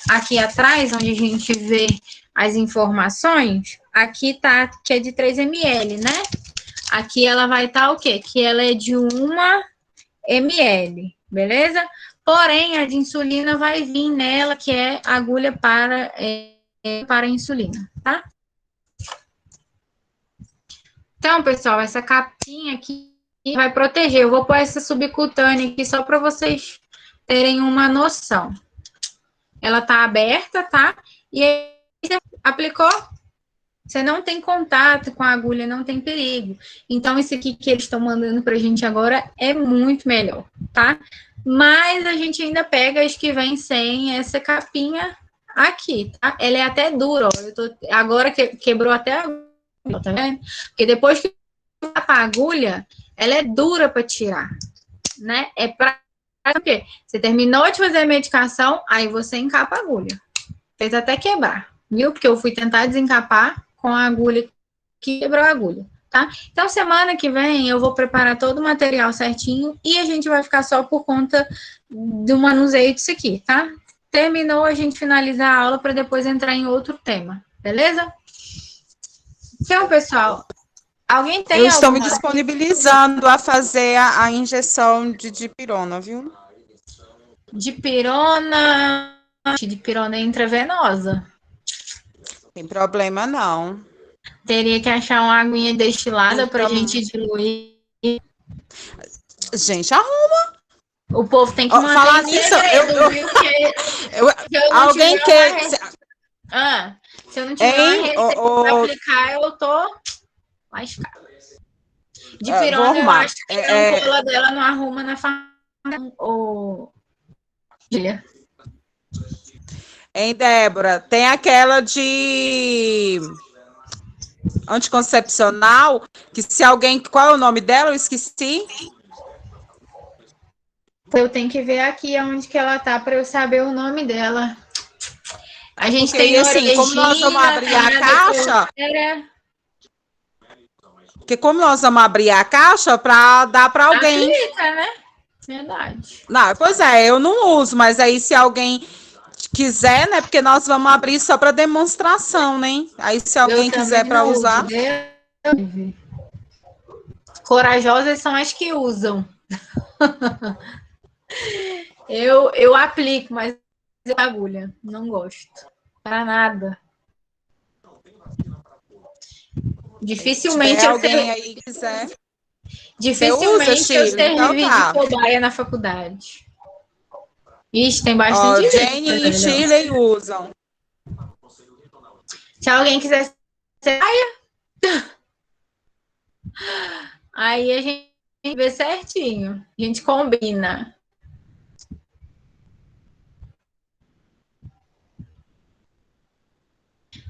Aqui atrás, onde a gente vê as informações, aqui tá que é de 3 ml, né? Aqui ela vai estar o quê? Que ela é de 1 ml, beleza? Porém, a de insulina vai vir nela, que é agulha para insulina, tá? Então, pessoal, essa capinha aqui vai proteger. Eu vou pôr essa subcutânea aqui só para vocês terem uma noção. Ela tá aberta, tá? E aí você aplicou, você não tem contato com a agulha, não tem perigo. Então, esse aqui que eles estão mandando pra gente agora é muito melhor, tá? Mas a gente ainda pega as que vêm sem essa capinha aqui, tá? Ela é até dura, ó. Agora quebrou até a agulha, tá vendo? Porque depois que a agulha, ela é dura para tirar, né? É para o quê? Você terminou de fazer a medicação, aí você encapa a agulha. Fez até quebrar, viu? Porque eu fui tentar desencapar com a agulha que quebrou a agulha, tá? Então, semana que vem eu vou preparar todo o material certinho e a gente vai ficar só por conta do manuseio disso aqui, tá? Terminou, a gente finaliza a aula para depois entrar em outro tema, beleza? Então, pessoal, alguém tem Eu estou me alguma... disponibilizando a fazer a injeção de dipirona, viu? Dipirona intravenosa. Tem problema, não. Teria que achar uma aguinha destilada Então, pra gente diluir. Gente, arruma. O povo tem que Ó, manter falar em nisso, segredo, viu? Que eu não alguém tiver quer... uma... Se eu não tiver uma receita para aplicar, eu tô lascada. De pirona, eu acho que a ampola dela não arruma na farmácia. Julia. Hein, Débora? Tem aquela de anticoncepcional, que se alguém... Qual é o nome dela? Eu esqueci. Eu tenho que ver aqui onde que ela tá para eu saber o nome dela. A gente porque, tem assim, como nós vamos abrir a caixa... Porque como nós vamos abrir a caixa para dar para alguém. Aplica, né? Verdade. Não, pois é, eu não uso, mas aí se alguém quiser, né? Porque nós vamos abrir só para demonstração, né? Aí se alguém quiser para usar. Corajosas são as que usam. eu aplico, mas agulha. Não gosto. Para nada. Dificilmente alguém aí quiser. Dificilmente eu servi de cobaia na faculdade. Ixi, tem bastante gente. Jane e Shirley usam. Se alguém quiser ser aí a gente vê certinho. A gente combina.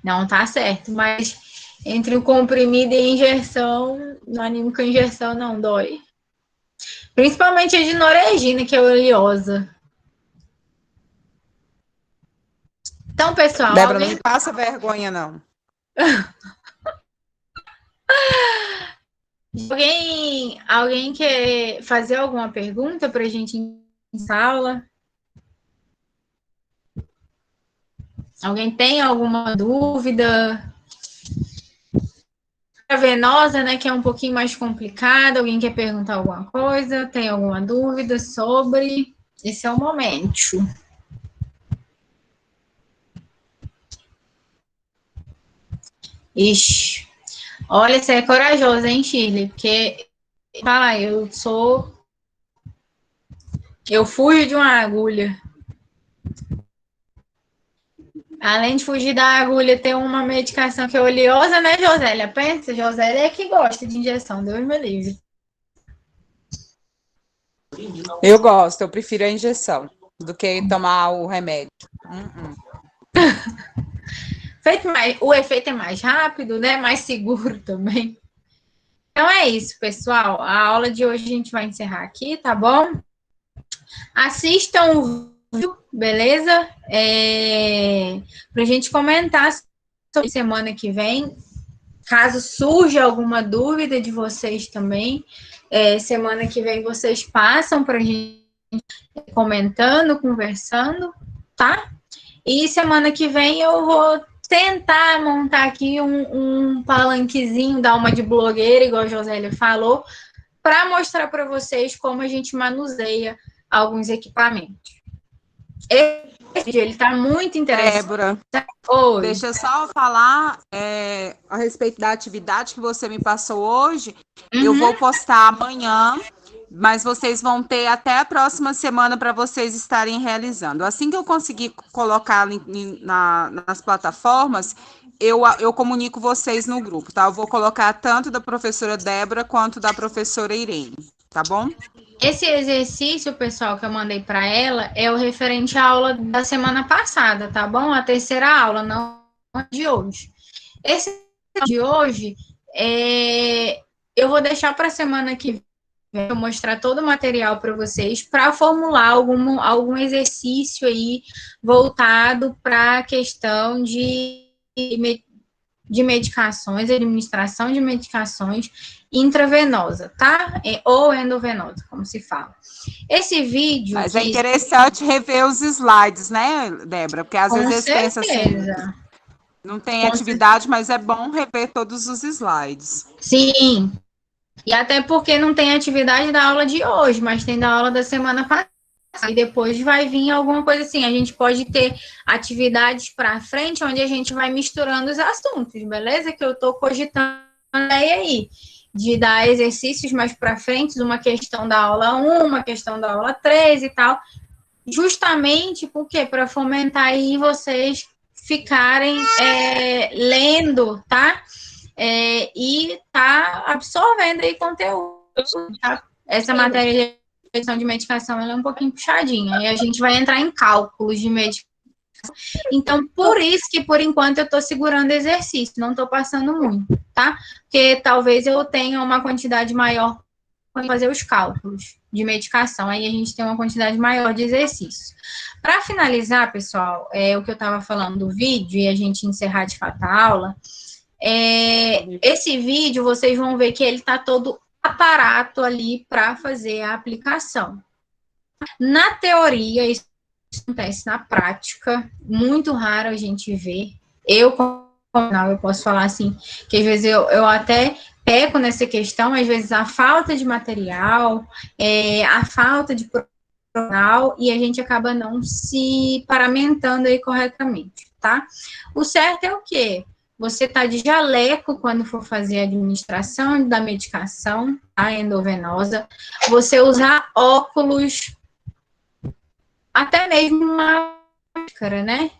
Não tá certo, mas entre o comprimido e a injeção, não animo com a injeção, não dói. Principalmente a de Noregina, que é oleosa. Então, pessoal... Débora, não me passa vergonha, não. Alguém quer fazer alguma pergunta para a gente em sala? Alguém tem alguma dúvida? A venosa, né, que é um pouquinho mais complicada. Alguém quer perguntar alguma coisa? Tem alguma dúvida sobre? Esse é o momento. Ixi. Olha, você é corajosa, hein, Shirley? Porque, eu fujo de uma agulha. Além de fugir da agulha, tem uma medicação que é oleosa, né, Josélia? Pensa, Josélia é que gosta de injeção, Deus me livre. Eu gosto, eu prefiro a injeção do que tomar o remédio. O efeito é mais rápido, né? Mais seguro também. Então é isso, pessoal. A aula de hoje a gente vai encerrar aqui, tá bom? Assistam o vídeo, beleza? Pra gente comentar sobre semana que vem. Caso surja alguma dúvida de vocês também, semana que vem vocês passam pra gente comentando, conversando, tá? E semana que vem eu vou tentar montar aqui um palanquezinho, dar uma de blogueira, igual a Josélia falou, para mostrar para vocês como a gente manuseia alguns equipamentos. Esse vídeo, ele está muito interessante. Débora, deixa eu só falar a respeito da atividade que você me passou hoje. Eu vou postar amanhã, mas vocês vão ter até a próxima semana para vocês estarem realizando. Assim que eu conseguir colocar nas plataformas, eu comunico vocês no grupo, tá? Eu vou colocar tanto da professora Débora quanto da professora Irene, tá bom? Esse exercício, pessoal, que eu mandei para ela é o referente à aula da semana passada, tá bom? A terceira aula, não a de hoje. Esse de hoje, eu vou deixar para a semana que vem, eu mostrar todo o material para vocês, para formular algum exercício aí voltado para a questão de medicações, administração de medicações intravenosa, tá? Ou endovenosa, como se fala. Esse vídeo... Mas é interessante rever os slides, né, Débora? Porque às vezes eles pensam assim, não tem atividade, mas é bom rever todos os slides. Sim. E até porque não tem atividade da aula de hoje, mas tem da aula da semana passada. E depois vai vir alguma coisa assim. A gente pode ter atividades para frente, onde a gente vai misturando os assuntos, beleza? Que eu estou cogitando aí, de dar exercícios mais para frente, uma questão da aula 1, uma questão da aula 3 e tal. Justamente porque para fomentar aí vocês ficarem lendo, tá? E tá absorvendo aí conteúdo, tá? Essa matéria de prescrição de medicação, ela é um pouquinho puxadinha, e a gente vai entrar em cálculos de medicação. Então, por isso que, por enquanto, eu tô segurando exercício, não tô passando muito, tá? Porque talvez eu tenha uma quantidade maior para fazer os cálculos de medicação, aí a gente tem uma quantidade maior de exercício. Para finalizar, pessoal, o que eu estava falando do vídeo, e a gente encerrar de fato a aula, esse vídeo, vocês vão ver que ele está todo aparato ali para fazer a aplicação. Na teoria, isso acontece na prática, muito raro a gente ver. Eu posso falar assim, que às vezes eu até peco nessa questão, às vezes a falta de material, a falta de profissional, e a gente acaba não se paramentando aí corretamente, tá? O certo é o quê? Você tá de jaleco quando for fazer a administração da medicação, tá, endovenosa, você usar óculos, até mesmo uma máscara, né?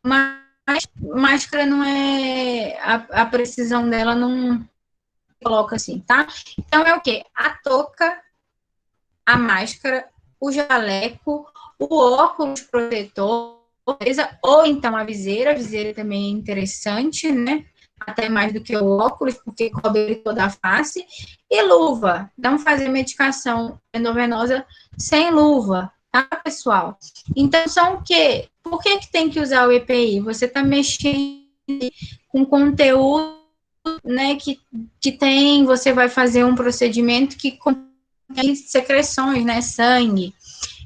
Mas máscara não é, a precisão dela não coloca assim, tá? Então é o quê? A touca, a máscara, o jaleco, o óculos protetor, ou então a viseira também é interessante, né? Até mais do que o óculos, porque cobre toda a face, e luva. Não fazer medicação endovenosa sem luva, tá, pessoal? Então, são o quê? Por que tem que usar o EPI? Você está mexendo com conteúdo, né, que tem, você vai fazer um procedimento que contém secreções, né, sangue.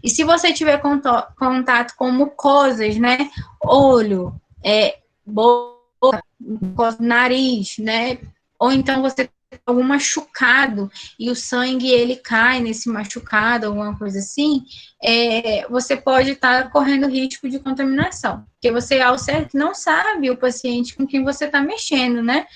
E se você tiver contato com mucosas, né, olho, boca, nariz, né, ou então você tem algum machucado e o sangue, ele cai nesse machucado, alguma coisa assim, você pode estar correndo risco de contaminação, porque você, ao certo, não sabe o paciente com quem você está mexendo, né,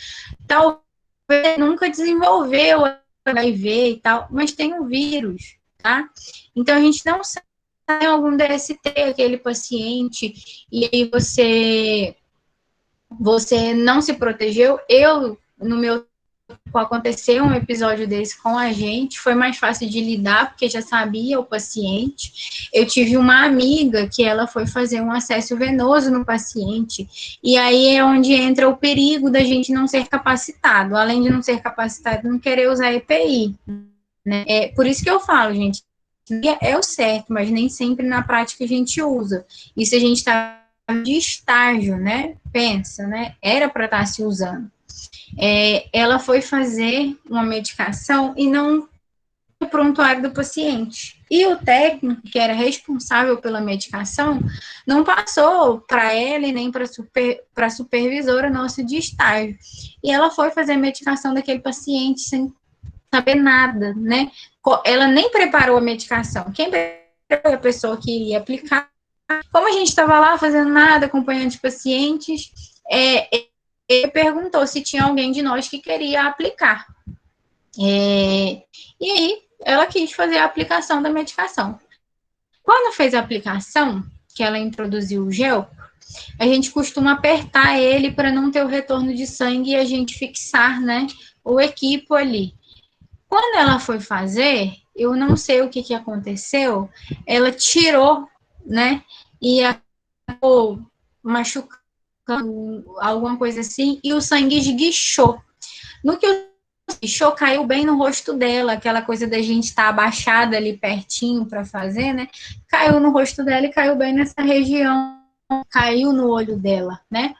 talvez nunca desenvolveu HIV e tal, mas tem um vírus, tá? Então, a gente não sabe se tem algum DST, aquele paciente, e aí você não se protegeu. No meu aconteceu um episódio desse com a gente, foi mais fácil de lidar, porque já sabia o paciente. Eu tive uma amiga que ela foi fazer um acesso venoso no paciente, e aí é onde entra o perigo da gente não ser capacitado, além de não ser capacitado, não querer usar EPI, né? Por isso que eu falo, gente, é o certo, mas nem sempre na prática a gente usa. E se a gente está de estágio, né? Pensa, né? Era para estar se usando. Ela foi fazer uma medicação e não o prontuário do paciente. E o técnico, que era responsável pela medicação, não passou para ela e nem para a supervisora nossa de estágio. E ela foi fazer a medicação daquele paciente sem saber nada, né? Ela nem preparou a medicação. Quem preparou a pessoa que iria aplicar. Como a gente estava lá fazendo nada, acompanhando os pacientes, ele perguntou se tinha alguém de nós que queria aplicar. E aí, ela quis fazer a aplicação da medicação. Quando fez a aplicação, que ela introduziu o gel, a gente costuma apertar ele para não ter o retorno de sangue e a gente fixar, né, o equipo ali. Quando ela foi fazer, eu não sei o que aconteceu, ela tirou, né, e acabou machucando, alguma coisa assim, e o sangue esguichou. No que o esguichou, caiu bem no rosto dela, aquela coisa da gente estar abaixada ali pertinho para fazer, né, caiu no rosto dela e caiu bem nessa região, caiu no olho dela, né,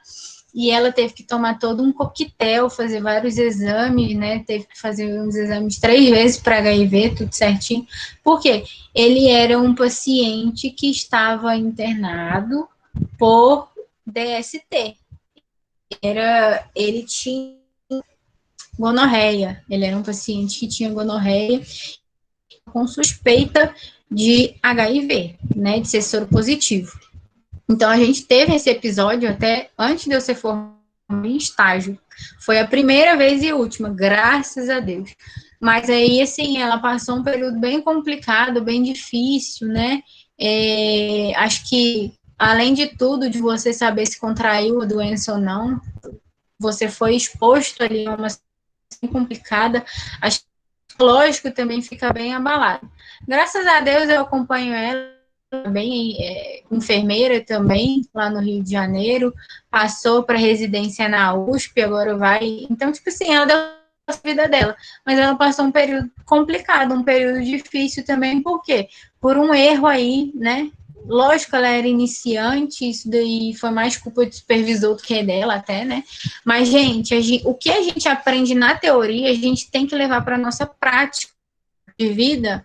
e ela teve que tomar todo um coquetel, fazer vários exames, né, teve que fazer uns exames 3 vezes para HIV, tudo certinho, porque ele era um paciente que estava internado por DST, ele tinha gonorreia, ele era um paciente que tinha gonorreia com suspeita de HIV, né, de ser soro positivo. Então, a gente teve esse episódio até antes de eu ser formada em estágio. Foi a primeira vez e última, graças a Deus. Mas aí, assim, ela passou um período bem complicado, bem difícil, né? Acho que além de tudo, de você saber se contraiu a doença ou não, você foi exposto ali a uma situação complicada, acho que o psicológico também fica bem abalado. Graças a Deus eu acompanho ela também, enfermeira também, lá no Rio de Janeiro, passou para residência na USP, agora vai. Então, tipo assim, ela deu a vida dela, mas ela passou um período complicado, um período difícil também, por quê? Por um erro aí, né? Lógico, ela era iniciante, isso daí foi mais culpa do supervisor do que dela até, né? Mas, gente, o que a gente aprende na teoria, a gente tem que levar para a nossa prática de vida.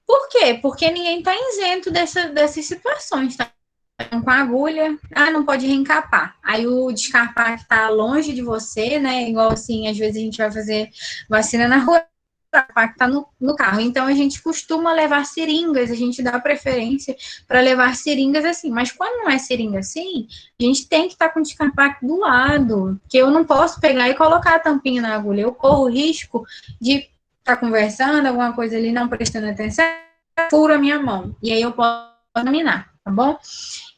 Por quê? Porque ninguém está isento dessas situações, tá? Com a agulha, não pode reencapar. Aí o descarpar que está longe de você, né? Igual assim, às vezes a gente vai fazer vacina na rua, que está no carro. Então a gente costuma levar seringas, a gente dá preferência para levar seringas assim. Mas quando não é seringa assim, a gente tem que estar com o descarpar do lado, que eu não posso pegar e colocar a tampinha na agulha. Eu corro o risco de estar conversando, alguma coisa ali, não prestando atenção, furo a minha mão. E aí eu posso contaminar, tá bom?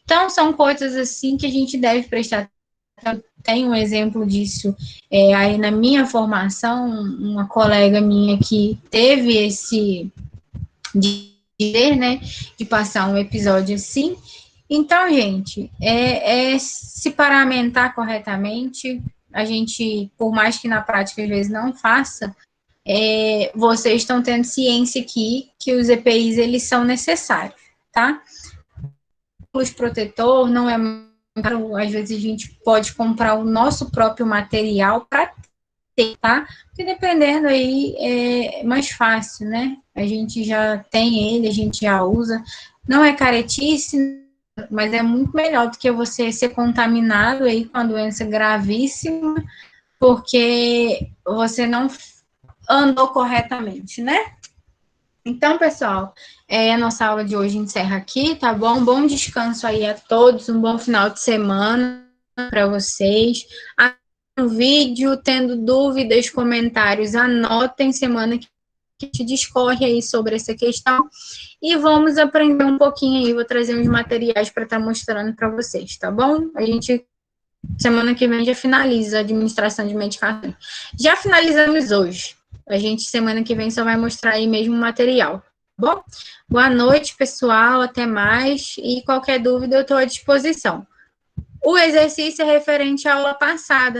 Então, são coisas assim que a gente deve prestar atenção. Tem um exemplo disso aí na minha formação, uma colega minha que teve esse dizer, né, de passar um episódio assim. Então, gente, se paramentar corretamente, a gente, por mais que na prática às vezes não faça, vocês estão tendo ciência aqui que os EPIs, eles são necessários, tá? Luz protetor não é caro, às vezes a gente pode comprar o nosso próprio material para ter, tá? Porque dependendo aí é mais fácil, né? A gente já tem ele, a gente já usa. Não é caretice, mas é muito melhor do que você ser contaminado aí com a doença gravíssima, porque você não andou corretamente, né? Então, pessoal, a nossa aula de hoje encerra aqui, tá bom? Bom descanso aí a todos, um bom final de semana para vocês. No vídeo, tendo dúvidas, comentários, anotem, semana que a gente discorre aí sobre essa questão e vamos aprender um pouquinho aí, vou trazer uns materiais para estar mostrando para vocês, tá bom? A gente, semana que vem, já finaliza a administração de medicação. Já finalizamos hoje. A gente, semana que vem, só vai mostrar aí mesmo o material, tá bom? Boa noite, pessoal, até mais, e qualquer dúvida eu estou à disposição. O exercício é referente à aula passada,